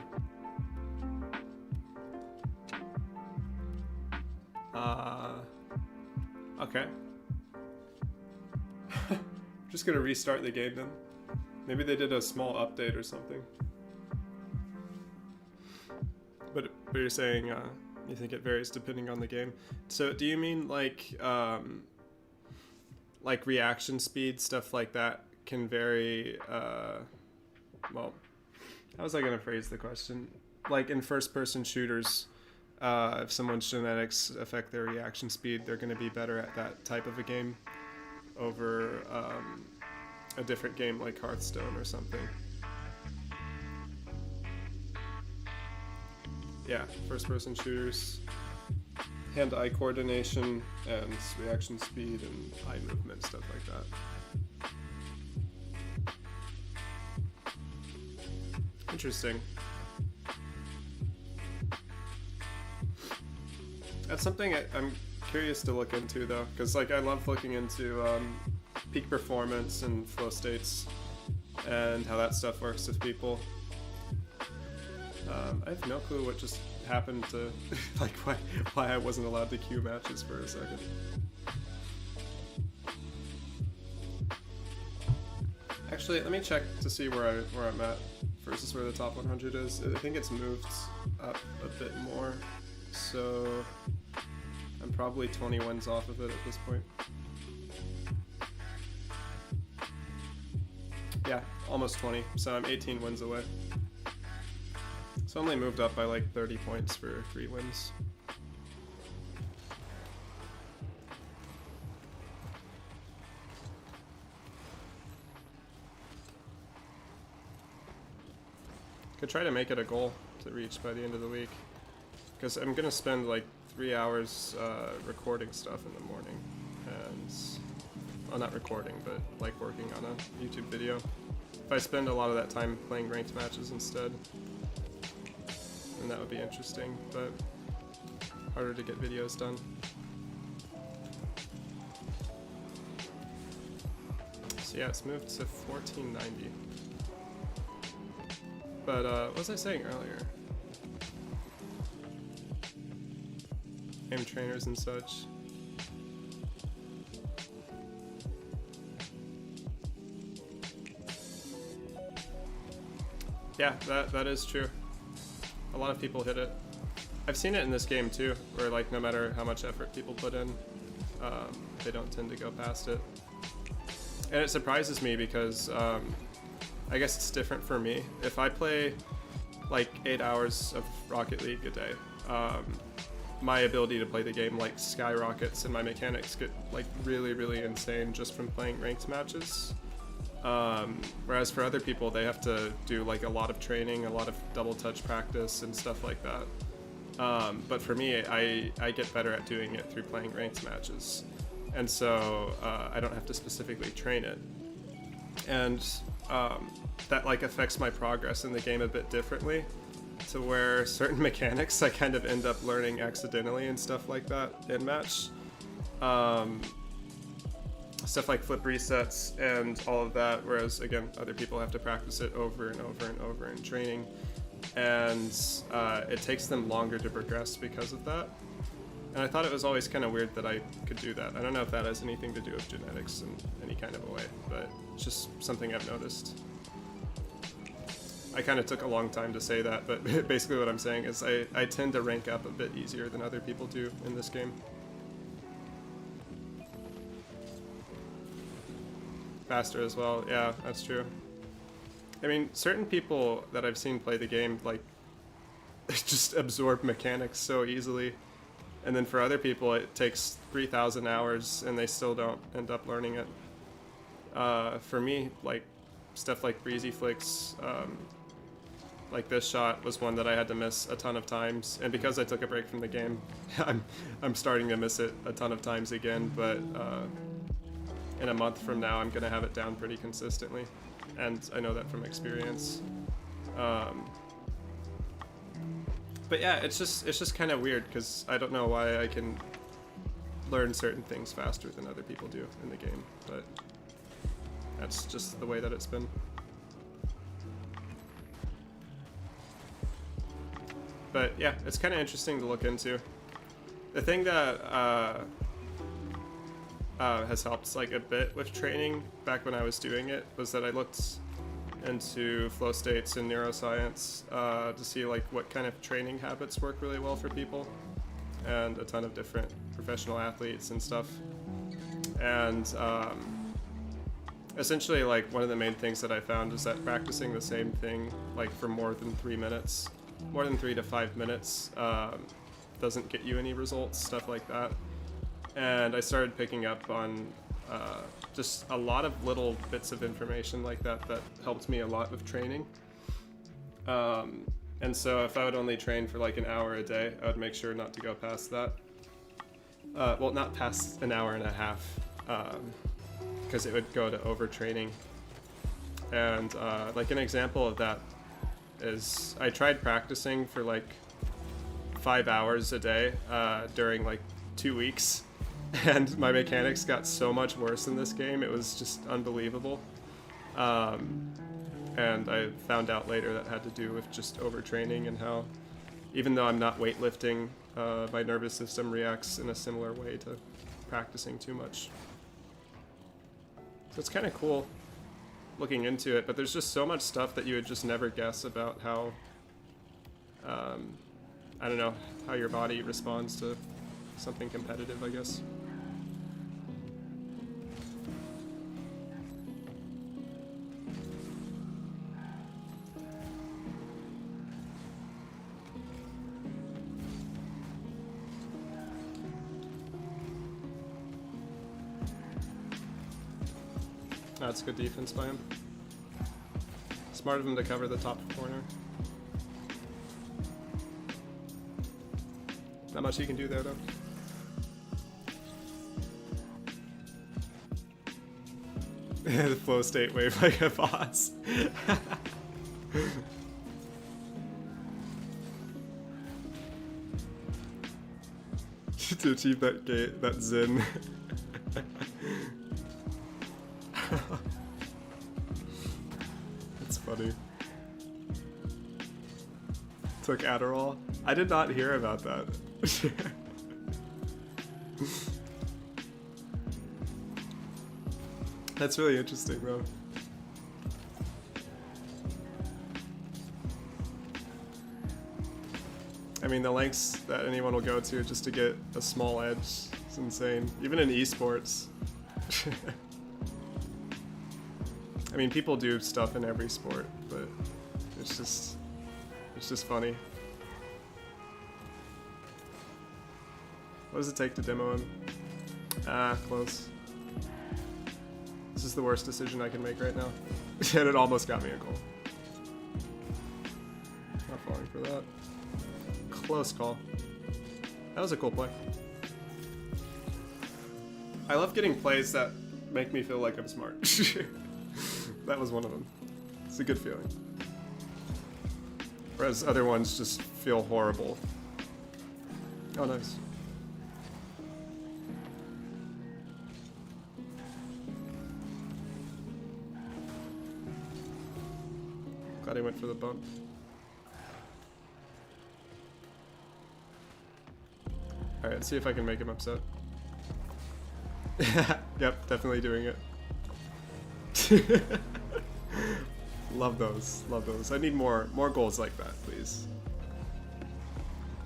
Okay. Just gonna restart the game then. Maybe they did a small update or something. But you're saying you think it varies depending on the game. So do you mean like reaction speed, stuff like that can vary? Well, how was I gonna phrase the question? Like in first-person shooters. If someone's genetics affect their reaction speed, they're going to be better at that type of a game over a different game like Hearthstone or something. Yeah, first-person shooters, hand-eye coordination, and reaction speed and eye movement, stuff like that. Interesting. That's something I'm curious to look into though, because like I love looking into peak performance and flow states and how that stuff works with people. I have no clue what just happened to like why I wasn't allowed to queue matches for a second. Actually, let me check to see where I'm at versus where the top 100 is. I think it's moved up a bit more, so I'm probably 20 wins off of it at this point. Yeah, almost 20, so I'm 18 wins away. It's only moved up by like 30 points for 3 wins. Could try to make it a goal to reach by the end of the week, because I'm gonna spend like 3 hours recording stuff in the morning, and well, not recording, but like working on a YouTube video. If I spend a lot of that time playing ranked matches instead, then that would be interesting, but harder to get videos done. So yeah, it's moved to 1490. But what was I saying earlier? Aim trainers and such. Yeah, that is true. A lot of people hit it. I've seen it in this game too, where like no matter how much effort people put in, they don't tend to go past it. And it surprises me because I guess it's different for me. If I play like 8 hours of Rocket League a day, my ability to play the game like skyrockets, and my mechanics get like really, really insane just from playing ranked matches. Whereas for other people, they have to do like a lot of training, a lot of double touch practice and stuff like that. But for me, I get better at doing it through playing ranked matches. And so I don't have to specifically train it. And that like affects my progress in the game a bit differently, to where certain mechanics I kind of end up learning accidentally and stuff like that in match. Stuff like flip resets and all of that, whereas again other people have to practice it over and over and over in training, and it takes them longer to progress because of that. And I thought it was always kind of weird that I could do that. I don't know if that has anything to do with genetics in any kind of a way, but it's just something I've noticed. I kind of took a long time to say that, but basically what I'm saying is I tend to rank up a bit easier than other people do in this game. Faster as well, yeah, that's true. I mean, certain people that I've seen play the game, like, just absorb mechanics so easily. And then for other people, it takes 3,000 hours and they still don't end up learning it. For me, like, stuff like breezy flicks, like this shot was one that I had to miss a ton of times. And because I took a break from the game, I'm starting to miss it a ton of times again, but in a month from now, I'm gonna have it down pretty consistently. And I know that from experience. But yeah, it's just kind of weird because I don't know why I can learn certain things faster than other people do in the game, but that's just the way that it's been. But yeah, it's kind of interesting to look into. The thing that has helped like a bit with training back when I was doing it was that I looked into flow states and neuroscience to see like what kind of training habits work really well for people, and a ton of different professional athletes and stuff. And essentially, like, one of the main things that I found is that practicing the same thing like for more than 3 to 5 minutes doesn't get you any results, stuff like that. And I started picking up on just a lot of little bits of information like that that helped me a lot with training. And so if I would only train for like an hour a day, I would make sure not to go past that. Well, not past an hour and a half, because it would go to overtraining. And like an example of that is I tried practicing for like 5 hours a day during like 2 weeks, and my mechanics got so much worse in this game. It was just unbelievable. And I found out later that had to do with just overtraining, and how even though I'm not weightlifting, my nervous system reacts in a similar way to practicing too much. So it's kind of cool looking into it, but there's just so much stuff that you would just never guess about how, I don't know, how your body responds to something competitive, I guess. That's good defense by him. Smart of him to cover the top corner. Not much he can do there, though. The flow state wave like a boss. To achieve that gate, that zen. That's funny. Took Adderall. I did not hear about that. That's really interesting, though. I mean, the lengths that anyone will go to just to get a small edge is insane. Even in esports. I mean, people do stuff in every sport, but it's just funny. What does it take to demo him? Ah, close. This is the worst decision I can make right now. And it almost got me a goal. Not falling for that. Close call. That was a cool play. I love getting plays that make me feel like I'm smart. That was one of them. It's a good feeling. Whereas other ones just feel horrible. Oh, nice. Glad he went for the bump. Alright, let's see if I can make him upset. Yep, definitely doing it. Love those, love those. I need more goals like that, please.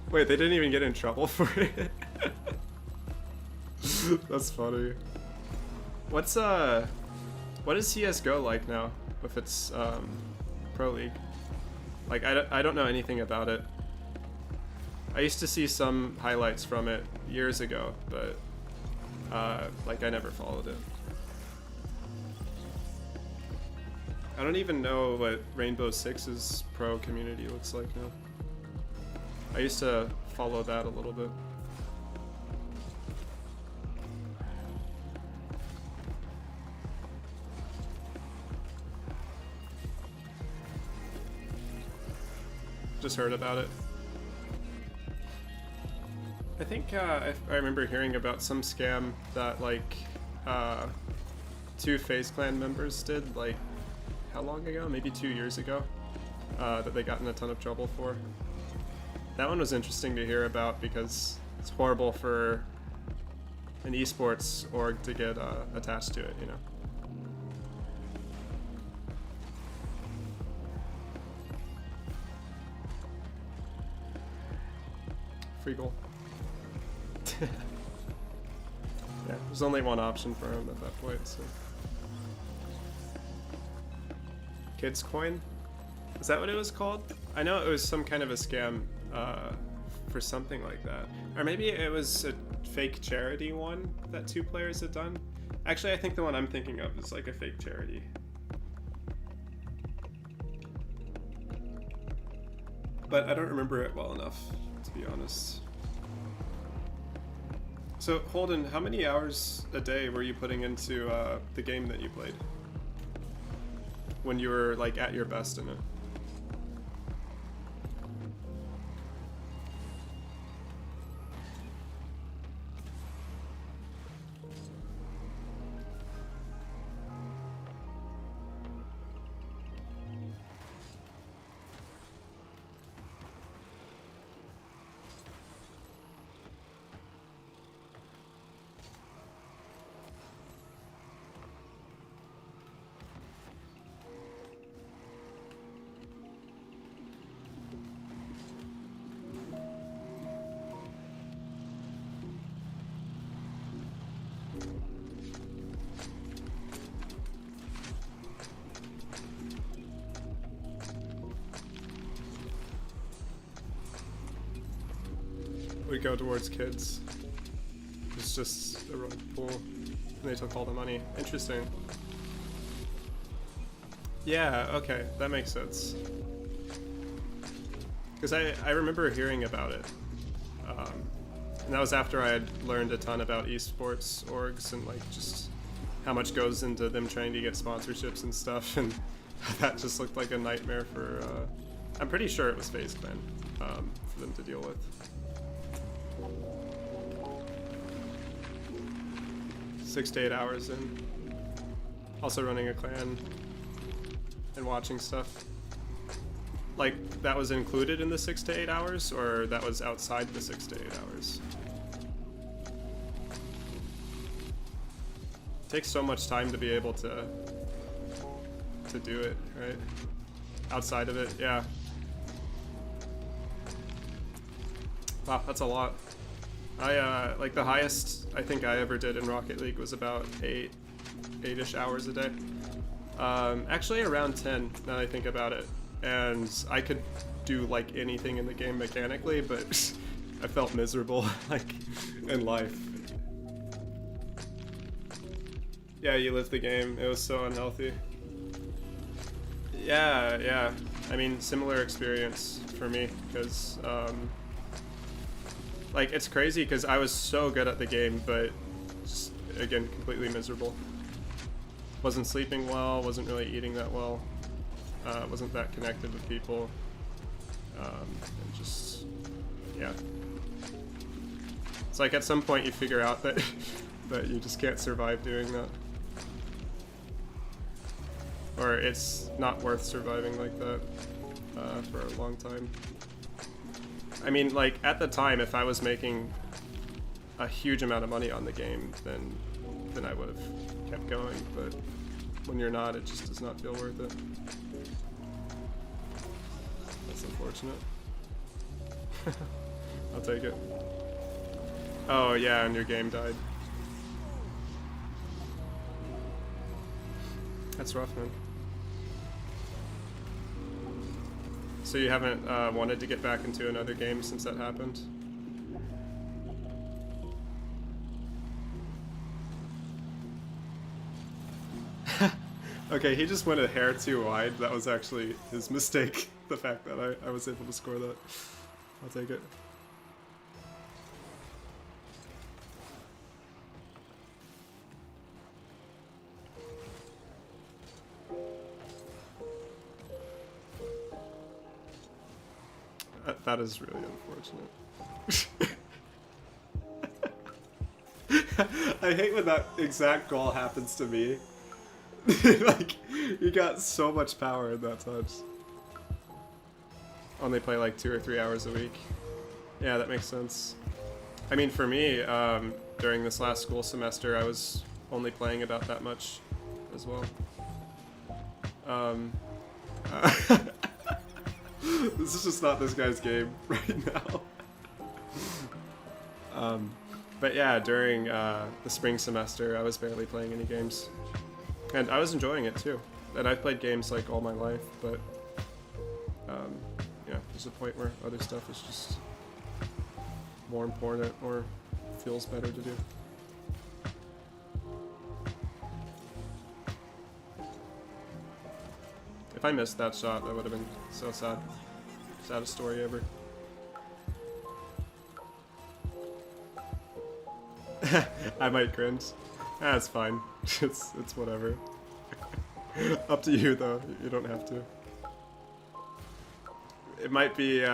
Wait, they didn't even get in trouble for it? That's funny. What is CSGO like now with its Pro League? Like, I don't know anything about it. I used to see some highlights from it years ago, but like I never followed it. I don't even know what Rainbow Six's pro community looks like now. I used to follow that a little bit. Just heard about it. I think I remember hearing about some scam that like 2 FaZe Clan members did, like, how long ago? Maybe 2 years ago, that they got in a ton of trouble for. That one was interesting to hear about because it's horrible for an esports org to get attached to it, you know. Free goal. Yeah, there's only one option for him at that point, so. Kids Coin? Is that what it was called? I know it was some kind of a scam for something like that. Or maybe it was a fake charity one that 2 players had done. Actually, I think the one I'm thinking of is like a fake charity. But I don't remember it well enough, to be honest. So, Holden, how many hours a day were you putting into the game that you played? When you were, like, at your best in it? would go towards kids. It's just a really pool, and they took all the money. Interesting. Yeah, okay, that makes sense. Because I remember hearing about it. And that was after I had learned a ton about esports orgs and like just how much goes into them trying to get sponsorships and stuff, and that just looked like a nightmare for, I'm pretty sure it was FaZe Clan, for them to deal with. Six to 8 hours in. Also running a clan and watching stuff. Like, that was included in the 6 to 8 hours, or that was outside the 6 to 8 hours? It takes so much time to be able to do it, right? Outside of it, yeah. Wow, that's a lot. Like the highest I think I ever did in Rocket League was about 8-ish hours a day. Actually around 10 now that I think about it. And I could do like anything in the game mechanically, but I felt miserable like in life. Yeah, you lived the game. It was so unhealthy. Yeah. I mean, similar experience for me, because like it's crazy because I was so good at the game, but just again completely miserable. Wasn't sleeping well, wasn't really eating that well. Wasn't that connected with people, and just, yeah. It's like at some point you figure out that that you just can't survive doing that, or it's not worth surviving like that for a long time. I mean, like at the time, if I was making a huge amount of money on the game, then I would have kept going. But when you're not, it just does not feel worth it. That's unfortunate. I'll take it. Oh yeah, and your game died. That's rough, man. So you haven't wanted to get back into another game since that happened? Okay, he just went a hair too wide. That was actually his mistake. The fact that I was able to score that. I'll take it. That is really unfortunate. I hate when that exact goal happens to me. Like, you got so much power in that touch. Only play like 2 or 3 hours a week. Yeah, that makes sense. I mean, for me, during this last school semester, I was only playing about that much as well. This is just not this guy's game right now. But yeah, during the spring semester, I was barely playing any games. And I was enjoying it too. And I've played games like all my life, but yeah, there's a point where other stuff is just more important or feels better to do. If I missed that shot, that would have been so sad. Saddest story ever. I might cringe. That's fine. It's whatever. Up to you though. You don't have to. It might be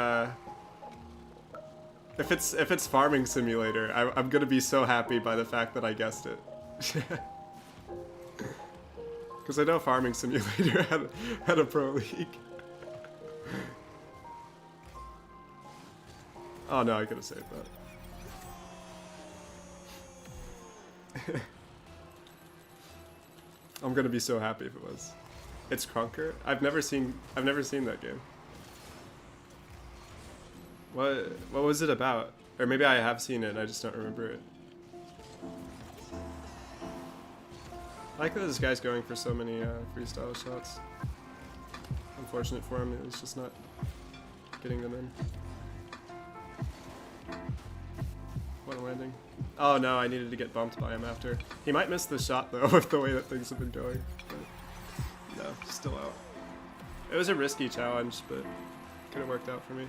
if it's Farming Simulator, I'm gonna be so happy by the fact that I guessed it. Because I know Farming Simulator had a pro league. Oh no, I could have saved that. I'm gonna be so happy if it was. It's Krunker? I've never seen that game. What was it about? Or maybe I have seen it and I just don't remember it. I like that this guy's going for so many freestyle shots. Unfortunate for him, it's just not getting them in. One landing. Oh no, I needed to get bumped by him after. He might miss the shot though with the way that things have been going. But no, still out. It was a risky challenge, but could have worked out for me.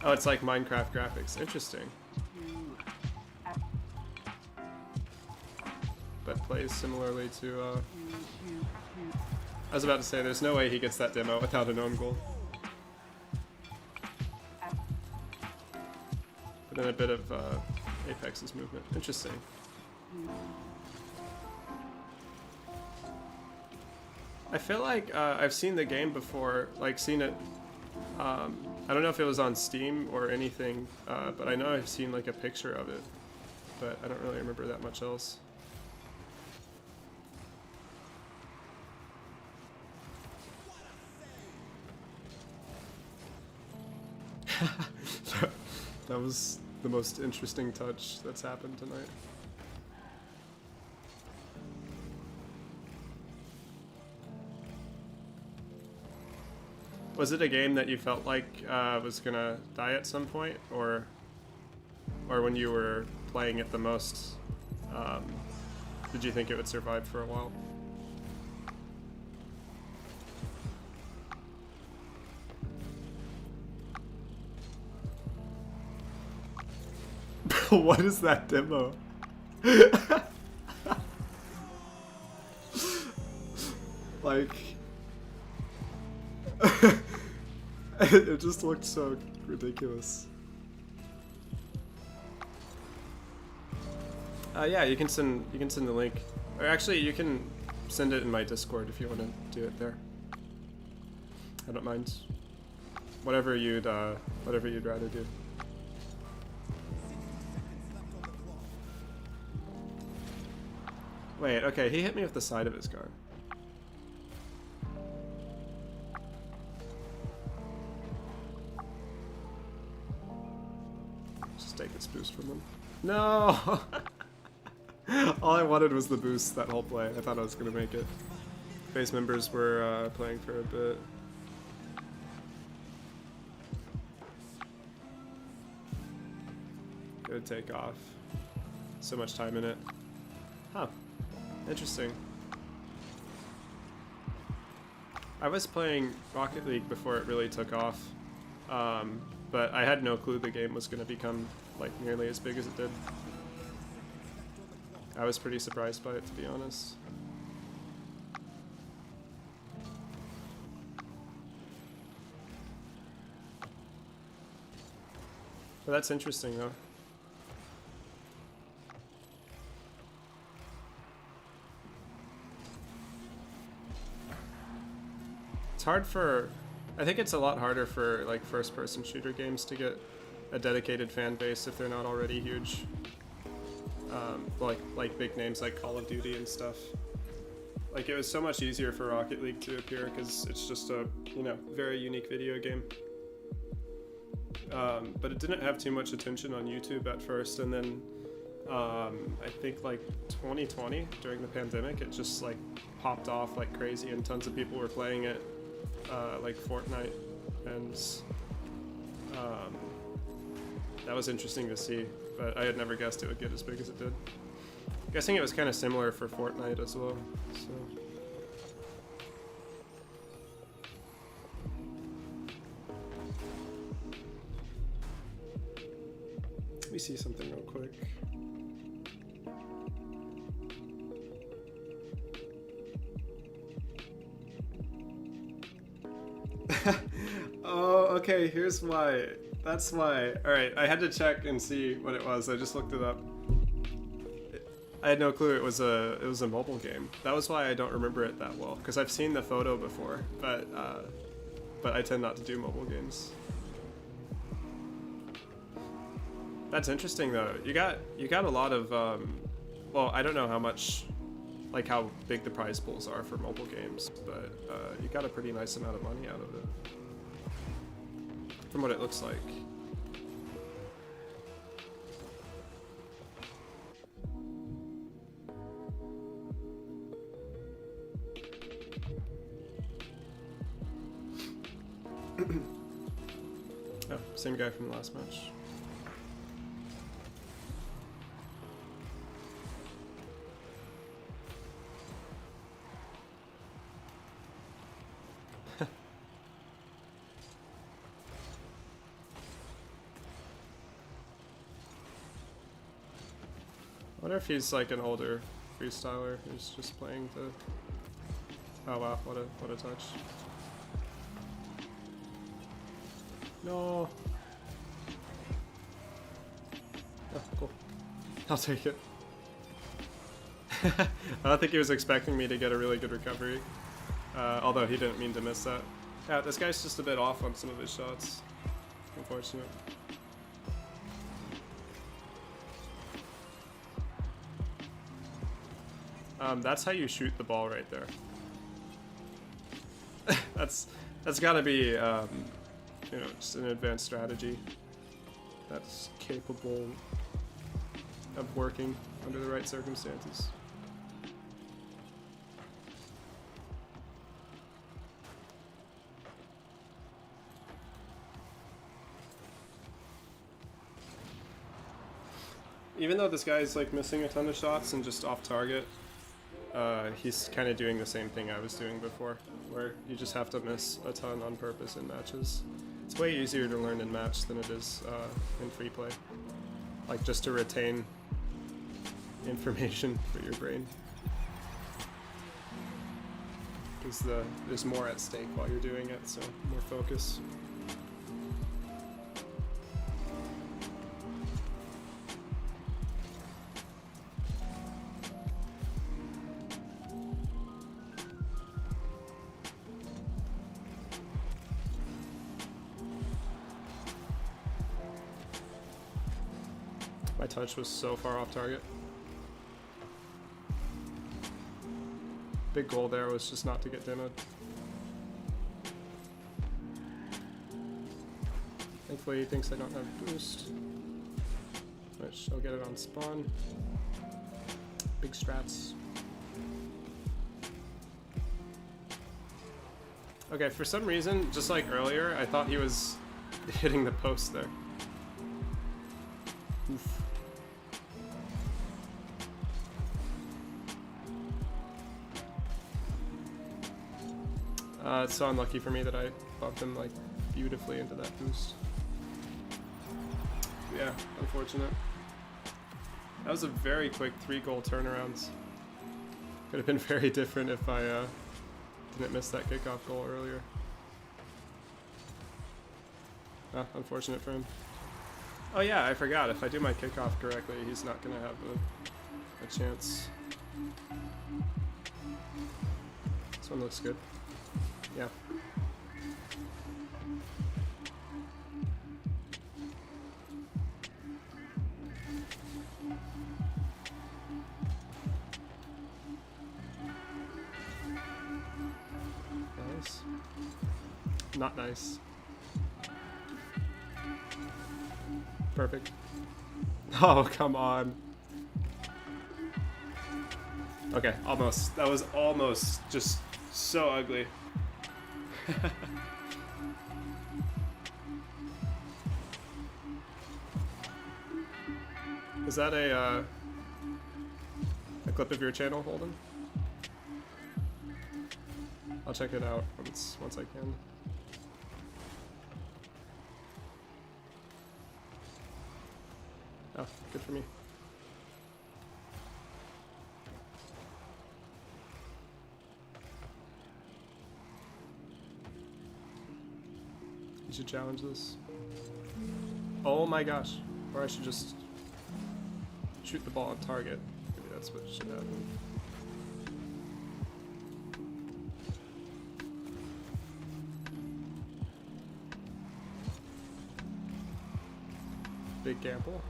Oh, it's like Minecraft graphics. Interesting. But plays similarly to, I was about to say, there's no way he gets that demo without an own goal. But then a bit of Apex's movement. Interesting. I feel like I've seen the game before, like seen it, I don't know if it was on Steam or anything, but I know I've seen like a picture of it, but I don't really remember that much else. That was the most interesting touch that's happened tonight. Was it a game that you felt like was gonna die at some point, or when you were playing it the most, did you think it would survive for a while? What is that demo? Like, it just looked so ridiculous. Yeah, you can send the link, or actually you can send it in my Discord if you want to do it there. I don't mind. Whatever you'd rather do. Wait, okay, he hit me with the side of his gun. Just take this boost from him. No! All I wanted was the boost that whole play. I thought I was gonna make it. Base members were playing for a bit. Good takeoff. So much time in it. Huh. Interesting. I was playing Rocket League before it really took off, but I had no clue the game was going to become like nearly as big as it did. I was pretty surprised by it, to be honest. But that's interesting though. It's hard for, I think it's a lot harder for like first-person shooter games to get a dedicated fan base if they're not already huge. Like big names like Call of Duty and stuff. Like it was so much easier for Rocket League to appear because it's just a, you know, very unique video game. But it didn't have too much attention on YouTube at first, and then I think like 2020 during the pandemic, it just like popped off like crazy, and tons of people were playing it. Like Fortnite, and that was interesting to see, but I had never guessed it would get as big as it did. Guessing it was kind of similar for Fortnite as well, so. Let me see something real quick. Oh, okay, here's why. That's why. Alright, I had to check and see what it was. I just looked it up. I had no clue it was a mobile game. That was why I don't remember it that well, because I've seen the photo before, but I tend not to do mobile games. That's interesting though. You got a lot of well, I don't know how much, like how big the prize pools are for mobile games, but you got a pretty nice amount of money out of it. From what it looks like. Oh, Same guy from the last match. I wonder if he's like an older freestyler who's just playing to... Oh wow, what a touch. No. Oh, cool. I'll take it. I don't think he was expecting me to get a really good recovery. Although he didn't mean to miss that. Yeah, this guy's just a bit off on some of his shots. Unfortunate. That's how you shoot the ball right there. that's gotta be, you know, just an advanced strategy that's capable of working under the right circumstances. Even though this guy's like missing a ton of shots and just off target, he's kind of doing the same thing I was doing before, where you just have to miss a ton on purpose in matches. It's way easier to learn in match than it is in free play. Like, just to retain information for your brain. Because there's more at stake while you're doing it, so more focus. My touch was so far off target. Big goal there was just not to get demoed. Thankfully he thinks I don't have boost, which I'll get it on spawn. Big strats. Okay, for some reason, just like earlier, I thought he was hitting the post there. Oof. It's so unlucky for me that I bumped him like beautifully into that boost. Yeah, unfortunate. That was a very quick 3-goal turnaround. Could have been very different if I didn't miss that kickoff goal earlier. Ah, unfortunate for him. Oh yeah, I forgot. If I do my kickoff correctly, he's not gonna have a chance. This one looks good. Yeah. Nice. Not nice. Perfect. Oh, come on. Okay, almost. That was almost just so ugly. Is that a clip of your channel, Holden? I'll check it out once I can. Oh, good for me. You should challenge this. Oh my gosh. Or I should just shoot the ball on target. Maybe that's what should happen. Big gamble.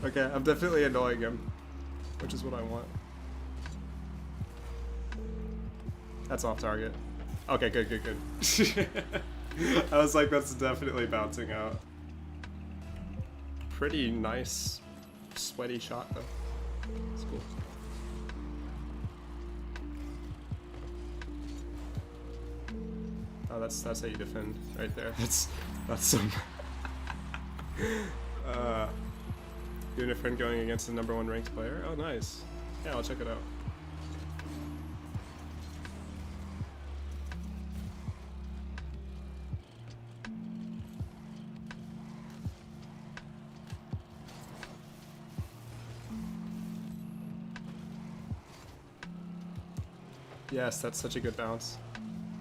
Okay, I'm definitely annoying him, which is what I want. That's off target. Okay, good. I was like, that's definitely bouncing out. Pretty nice, sweaty shot though. It's cool. Oh, that's how you defend right there. That's some. You and a friend going against the #1 ranked player. Oh, nice. Yeah, I'll check it out. Yes, that's such a good bounce.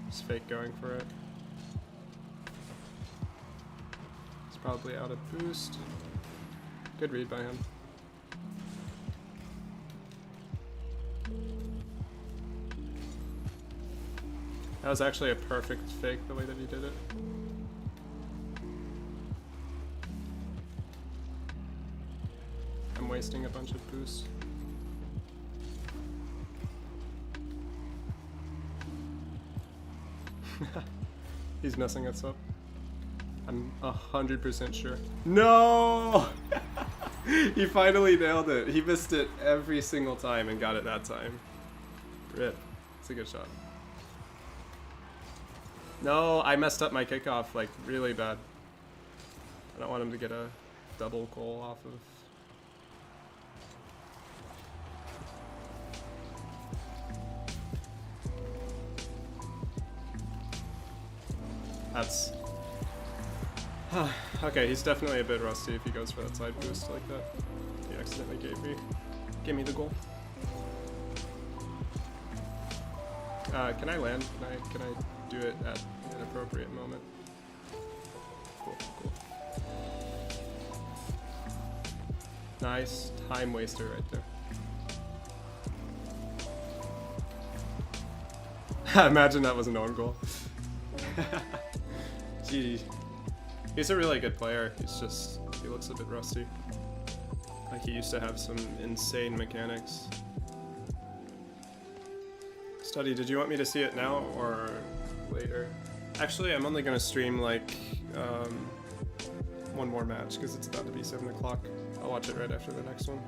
Just fake going for it. It's probably out of boost. Good read by him. That was actually a perfect fake the way that he did it. I'm wasting a bunch of boost. He's messing us up. I'm 100% sure. No! He finally nailed it. He missed it every single time and got it that time. Rip. It's a good shot. No, I messed up my kickoff like really bad. I don't want him to get a double goal off of. That's... Okay, he's definitely a bit rusty if he goes for that side boost like that. He accidentally gave me the goal. Can I land? Can I do it at an appropriate moment? Cool, cool. Nice time waster right there. Imagine that was an own goal. Gee. He's a really good player. He looks a bit rusty. Like he used to have some insane mechanics. Study, did you want me to see it now or later? Actually, I'm only gonna stream like one more match because it's about to be 7 o'clock. I'll watch it right after the next one.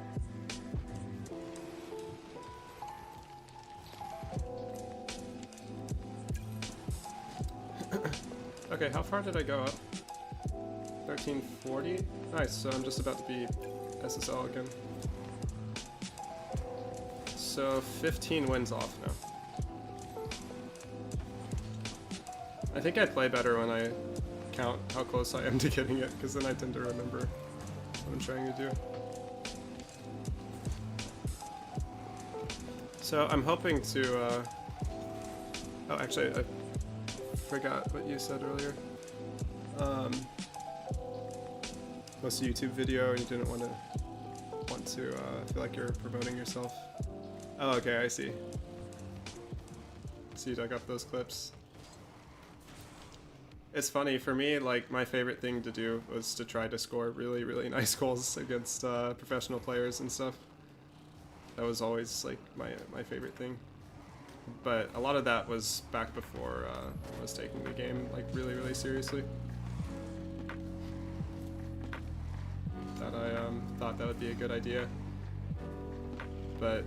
Okay, how far did I go up? 1340? Nice, so I'm just about to be SSL again. So 15 wins off now. I think I play better when I count how close I am to getting it, because then I tend to remember what I'm trying to do. So I'm hoping to, oh actually I forgot what you said earlier. Was a YouTube video and you didn't want to feel like you're promoting yourself. Oh, okay, I see. So you dug up those clips. It's funny, for me, like, my favorite thing to do was to try to score really, really nice goals against professional players and stuff. That was always, like, my favorite thing. But a lot of that was back before I was taking the game, like, really, really seriously. That I thought that would be a good idea. But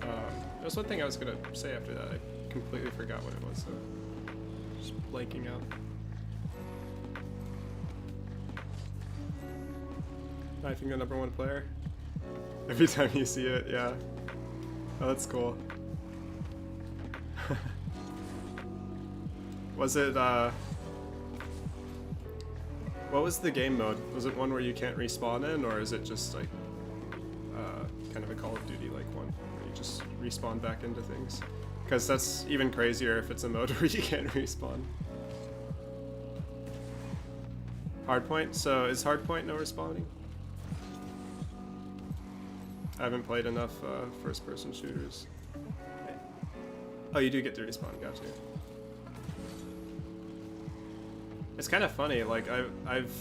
there was one thing I was going to say after that. I completely forgot what it was, so just blanking out. Knifing the #1 player. Every time you see it, yeah. Oh, that's cool. Was it, what was the game mode? Was it one where you can't respawn in, or is it just like, kind of a Call of Duty like one, where you just respawn back into things? Because that's even crazier if it's a mode where you can't respawn. Hardpoint? So is Hardpoint no respawning? I haven't played enough first-person shooters. Oh, you do get to respawn, gotcha. It's kind of funny, like I've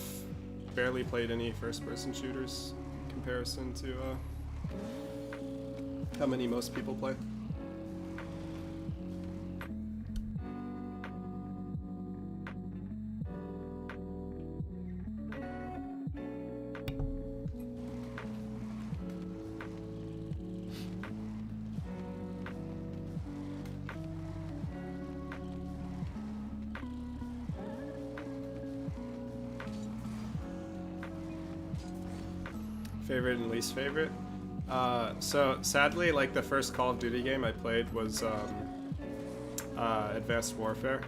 barely played any first-person shooters in comparison to how many most people play. Favorite and least favorite? So sadly, like the first Call of Duty game I played was Advanced Warfare,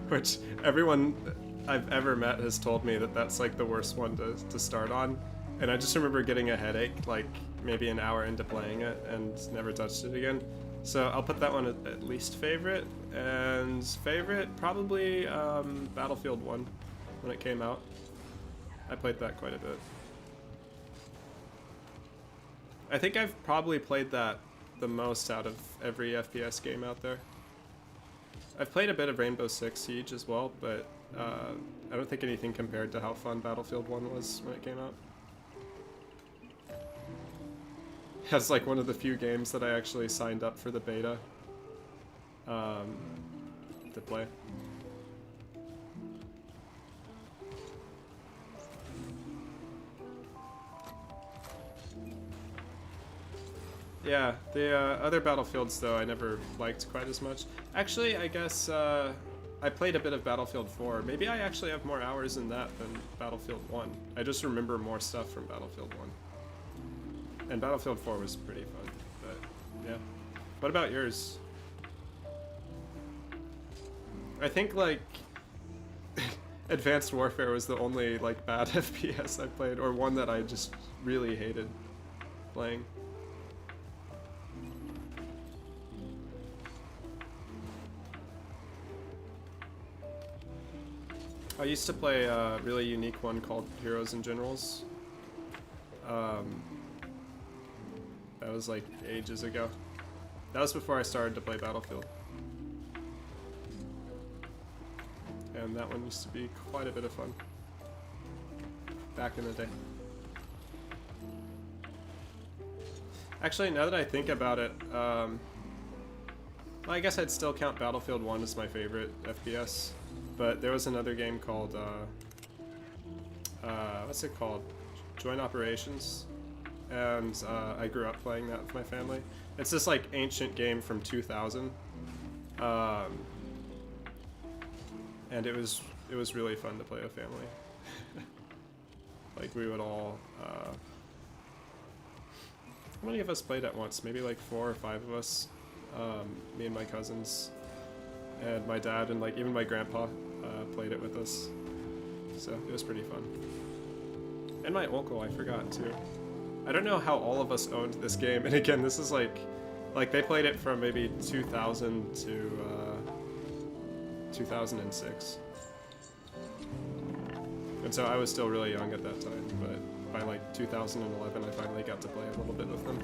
which everyone I've ever met has told me that that's like the worst one to start on. And I just remember getting a headache like maybe an hour into playing it and never touched it again. So I'll put that one at least favorite. And favorite, probably Battlefield 1 when it came out. I played that quite a bit. I think I've probably played that the most out of every FPS game out there. I've played a bit of Rainbow Six Siege as well, but I don't think anything compared to how fun Battlefield 1 was when it came out. That's like one of the few games that I actually signed up for the beta to play. Yeah, the other Battlefields, though, I never liked quite as much. Actually, I guess I played a bit of Battlefield 4. Maybe I actually have more hours in that than Battlefield 1. I just remember more stuff from Battlefield 1. And Battlefield 4 was pretty fun, but yeah. What about yours? I think, like, Advanced Warfare was the only, like, bad FPS I played, or one that I just really hated playing. I used to play a really unique one called Heroes and Generals. That was like ages ago. That was before I started to play Battlefield. And that one used to be quite a bit of fun. Back in the day. Actually, now that I think about it, well, I guess I'd still count Battlefield 1 as my favorite FPS. But there was another game called, what's it called? Joint Operations. And I grew up playing that with my family. It's this like ancient game from 2000. And it was really fun to play with family. Like we would all, how many of us played at once? Maybe like 4 or 5 of us. Me and my cousins. And my dad and like even my grandpa played it with us, so it was pretty fun. And my uncle, I forgot too. I don't know how all of us owned this game, and again, this is like they played it from maybe 2000 to 2006, and so I was still really young at that time. But by like 2011, I finally got to play a little bit with them.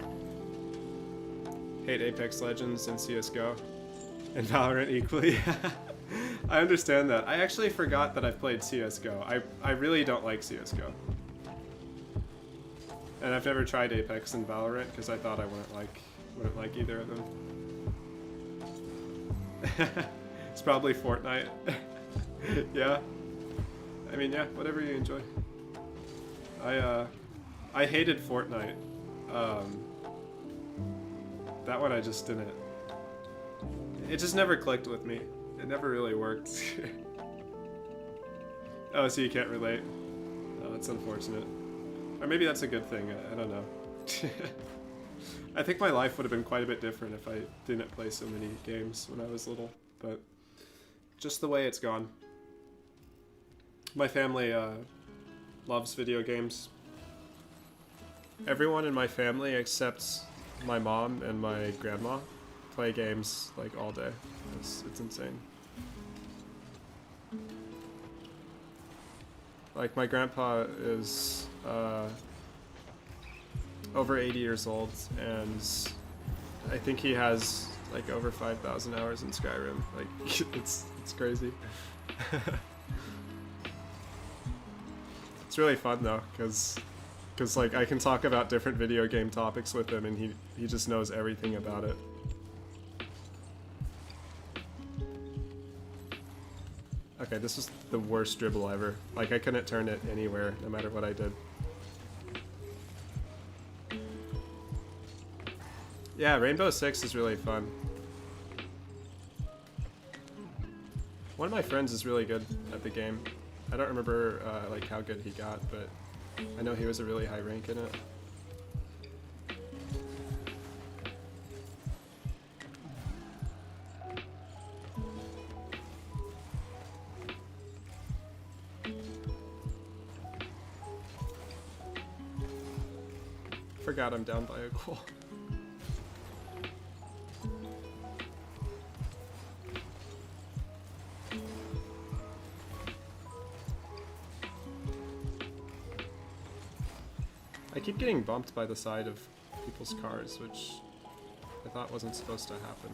Hate Apex Legends and CS:GO. And Valorant equally. I understand that. I actually forgot that I've played CS:GO. I really don't like CS:GO. And I've never tried Apex and Valorant because I thought I wouldn't like either of them. It's probably Fortnite. Yeah. I mean, yeah, whatever you enjoy. I hated Fortnite. That one I just didn't. It just never clicked with me. It never really worked. Oh, so you can't relate? Oh, that's unfortunate. Or maybe that's a good thing, I don't know. I think my life would have been quite a bit different if I didn't play so many games when I was little, but just the way it's gone. My family loves video games. Everyone in my family except my mom and my grandma play games like all day. It's insane. Like my grandpa is over 80 years old, and I think he has like over 5,000 hours in Skyrim. Like it's crazy. It's really fun though, because like I can talk about different video game topics with him, and he just knows everything about it. Okay, this is the worst dribble ever. Like, I couldn't turn it anywhere, no matter what I did. Yeah, Rainbow Six is really fun. One of my friends is really good at the game. I don't remember, like, how good he got, but I know he was a really high rank in it. Forgot I'm down by a goal. I keep getting bumped by the side of people's cars, which I thought wasn't supposed to happen.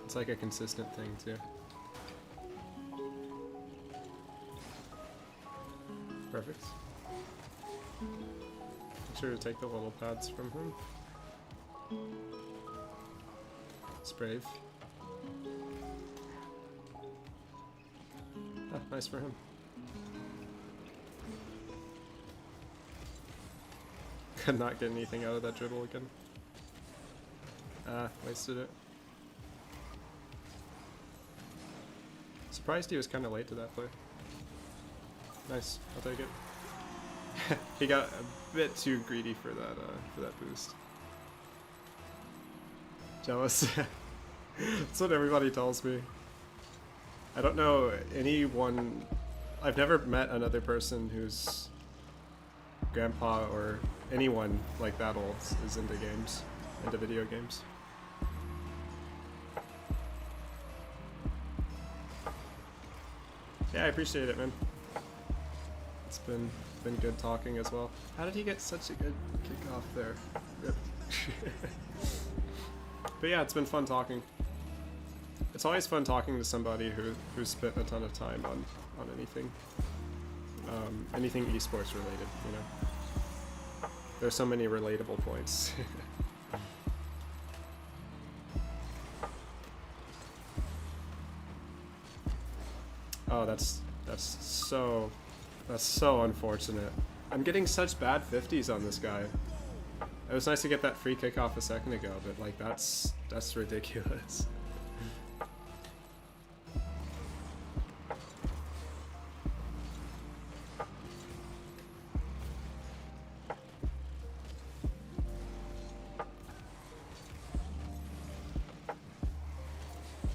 It's like a consistent thing too. Perfect. Make sure to take the little pads from him. It's brave. Ah, nice for him. Could not get anything out of that dribble again. Ah, wasted it. Surprised he was kind of late to that play. Nice, I'll take it. He got a bit too greedy for that boost. Jealous. That's what everybody tells me. I don't know anyone. I've never met another person whose grandpa or anyone like that old is into games, into video games. Yeah, I appreciate it, man. It's been good talking as well. How did he get such a good kickoff there? Rip. But yeah, it's been fun talking. It's always fun talking to somebody who spent a ton of time on anything. Anything esports related, you know. There's so many relatable points. Oh, that's so unfortunate. I'm getting such bad 50s on this guy. It was nice to get that free kickoff a second ago, but like that's ridiculous.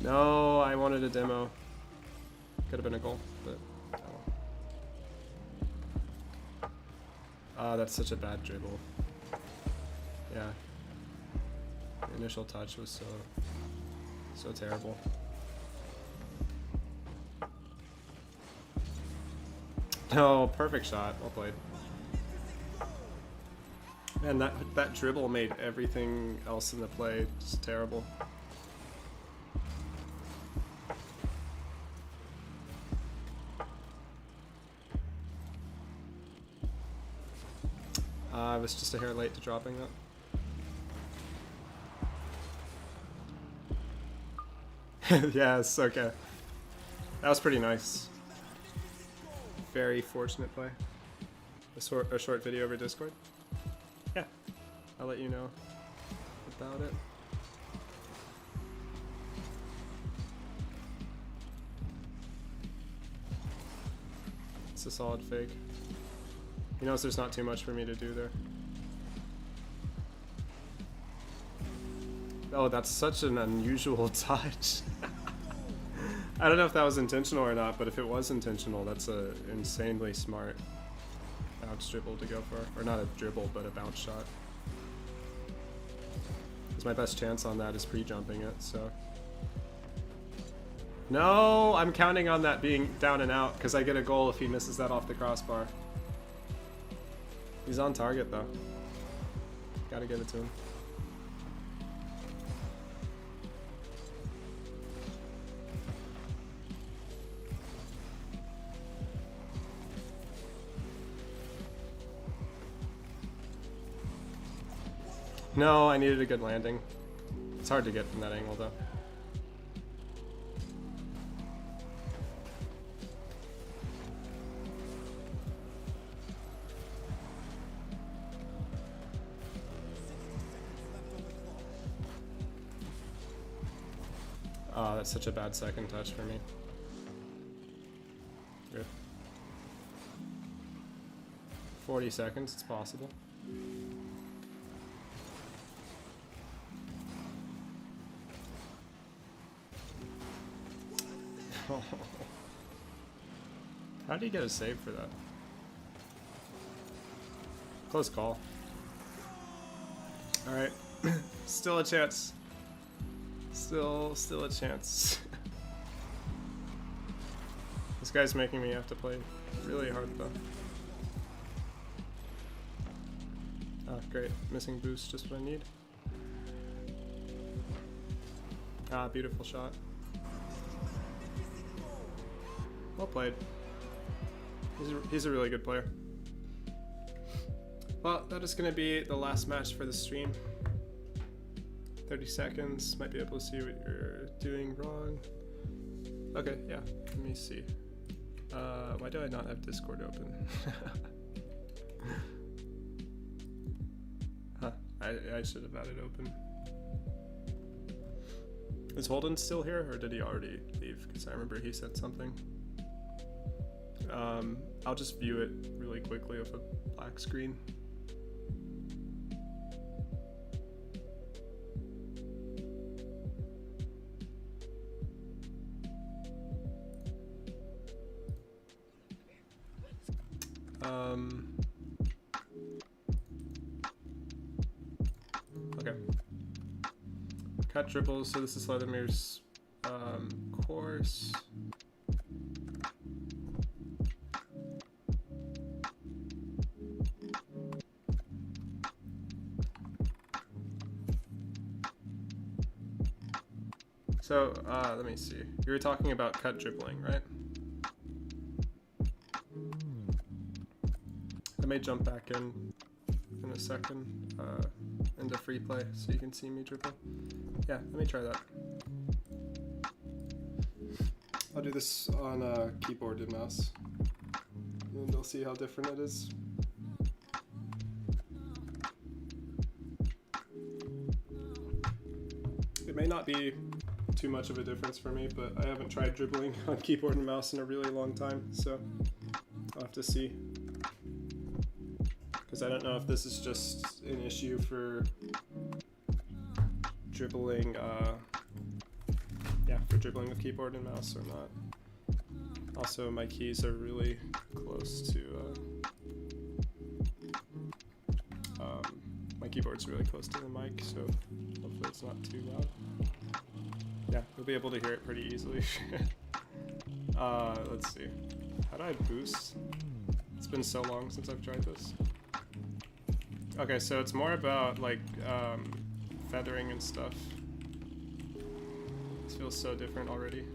No, I wanted a demo. Could have been a goal, but oh. That's such a bad dribble. Yeah. The initial touch was so terrible. No, perfect shot. Well played. Man, that dribble made everything else in the play just terrible. I was just a hair late to dropping that. Yes, okay. That was pretty nice. Very fortunate play. A short video over Discord. Yeah, I'll let you know about it. It's a solid fake. He knows there's not too much for me to do there. Oh, that's such an unusual touch. I don't know if that was intentional or not, but if it was intentional, that's a insanely smart bounce dribble to go for. Or not a dribble, but a bounce shot. Because my best chance on that is pre-jumping it, so. No, I'm counting on that being down and out, because I get a goal if he misses that off the crossbar. He's on target though. Gotta give it to him. No, I needed a good landing. It's hard to get from that angle though. Oh, that's such a bad second touch for me. Good. 40 seconds, it's possible. How do you get a save for that? Close call. Alright. Still a chance. Still a chance. This guy's making me have to play really hard though. Ah, great. Missing boost, just what I need. Ah, beautiful shot. Well played. He's a really good player. Well, that is going to be the last match for the stream. 30 seconds. Might be able to see what you're doing wrong. Okay, yeah. Let me see. Why do I not have Discord open? Huh. I should have had it open. Is Holden still here, or did he already leave? Because I remember he said something. I'll just view it really quickly with a black screen. Okay. Cut dribbles, so this is Slaughtermere's course. So, let me see. You were talking about cut dribbling, right? I may jump back in a second into free play so you can see me dribble. Yeah, let me try that. I'll do this on a keyboard and mouse, and you'll see how different it is. It may not be too much of a difference for me, but I haven't tried dribbling on keyboard and mouse in a really long time, so I'll have to see. Because I don't know if this is just an issue for dribbling, for dribbling with keyboard and mouse or not. Also, my keys are really close to, my keyboard's really close to the mic, so hopefully it's not too loud. Yeah, you'll be able to hear it pretty easily. Let's see. How do I boost? It's been so long since I've tried this. Okay, so it's more about like feathering and stuff. This feels so different already.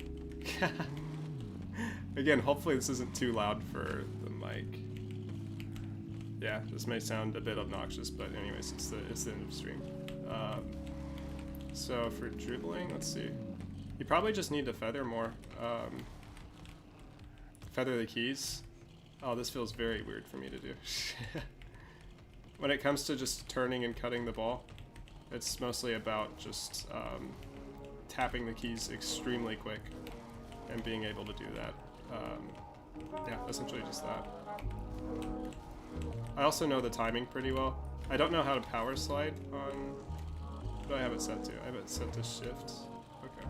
Again, hopefully this isn't too loud for the mic. Yeah, this may sound a bit obnoxious, but anyways, it's the end of stream. So for dribbling, let's see. You probably just need to feather more. Feather the keys. Oh, this feels very weird for me to do. When it comes to just turning and cutting the ball, it's mostly about just tapping the keys extremely quick and being able to do that. Yeah, essentially just that. I also know the timing pretty well. I don't know how to power slide on... What do I have it set to? I have it set to shift. Okay.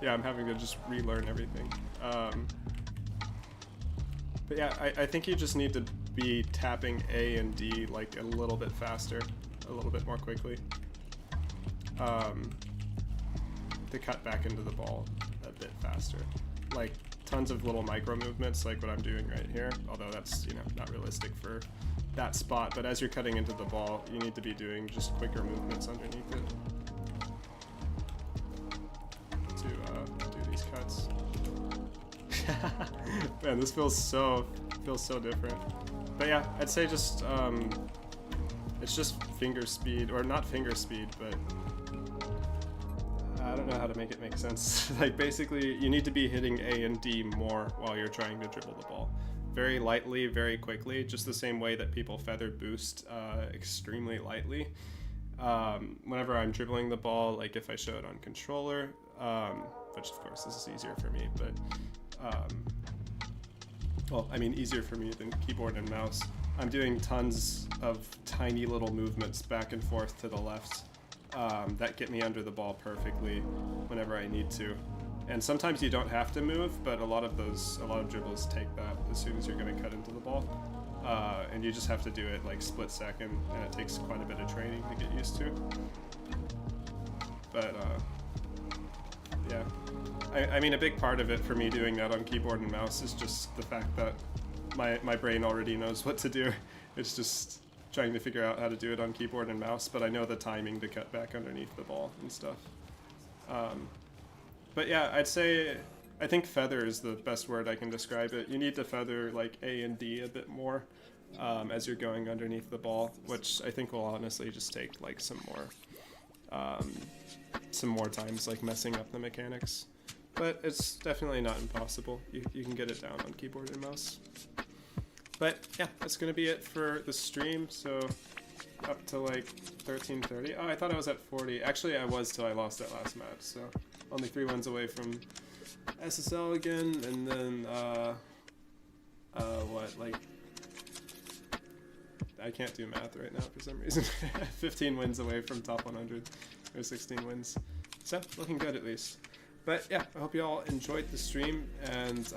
Yeah, I'm having to just relearn everything. But yeah, I think you just need to be tapping A and D like a little bit faster, a little bit more quickly, to cut back into the ball a bit faster. Like tons of little micro movements like what I'm doing right here, although that's, you know, not realistic for that spot, but as you're cutting into the ball, you need to be doing just quicker movements underneath it to do these cuts. Man, this feels so different. But yeah, I'd say just it's just finger speed, or not finger speed, but I don't know how to make it make sense. Like basically, you need to be hitting A and D more while you're trying to dribble the ball. Very lightly, very quickly, just the same way that people feather boost extremely lightly. Whenever I'm dribbling the ball, like if I show it on controller, which of course this is easier for me, but well, I mean easier for me than keyboard and mouse. I'm doing tons of tiny little movements back and forth to the left that get me under the ball perfectly whenever I need to. And sometimes you don't have to move, but a lot of dribbles take that as soon as you're going to cut into the ball. And you just have to do it like split second, and it takes quite a bit of training to get used to. But yeah, I mean a big part of it for me doing that on keyboard and mouse is just the fact that my brain already knows what to do. It's just trying to figure out how to do it on keyboard and mouse, but I know the timing to cut back underneath the ball and stuff. But yeah, I think feather is the best word I can describe it. You need to feather like A and D a bit more as you're going underneath the ball, which I think will honestly just take like some more times like messing up the mechanics. But it's definitely not impossible. You can get it down on keyboard and mouse. But yeah, that's gonna be it for the stream. So up to like 13:30. Oh, I thought I was at 40. Actually, I was till I lost that last match. So only 3 wins away from SSL again, and then I can't do math right now for some reason. 15 wins away from top 100, or 16 wins. So looking good at least. But yeah, I hope you all enjoyed the stream, and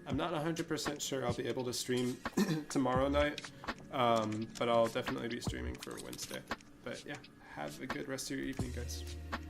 I'm not 100% sure I'll be able to stream tomorrow night, but I'll definitely be streaming for Wednesday. But yeah, have a good rest of your evening, guys.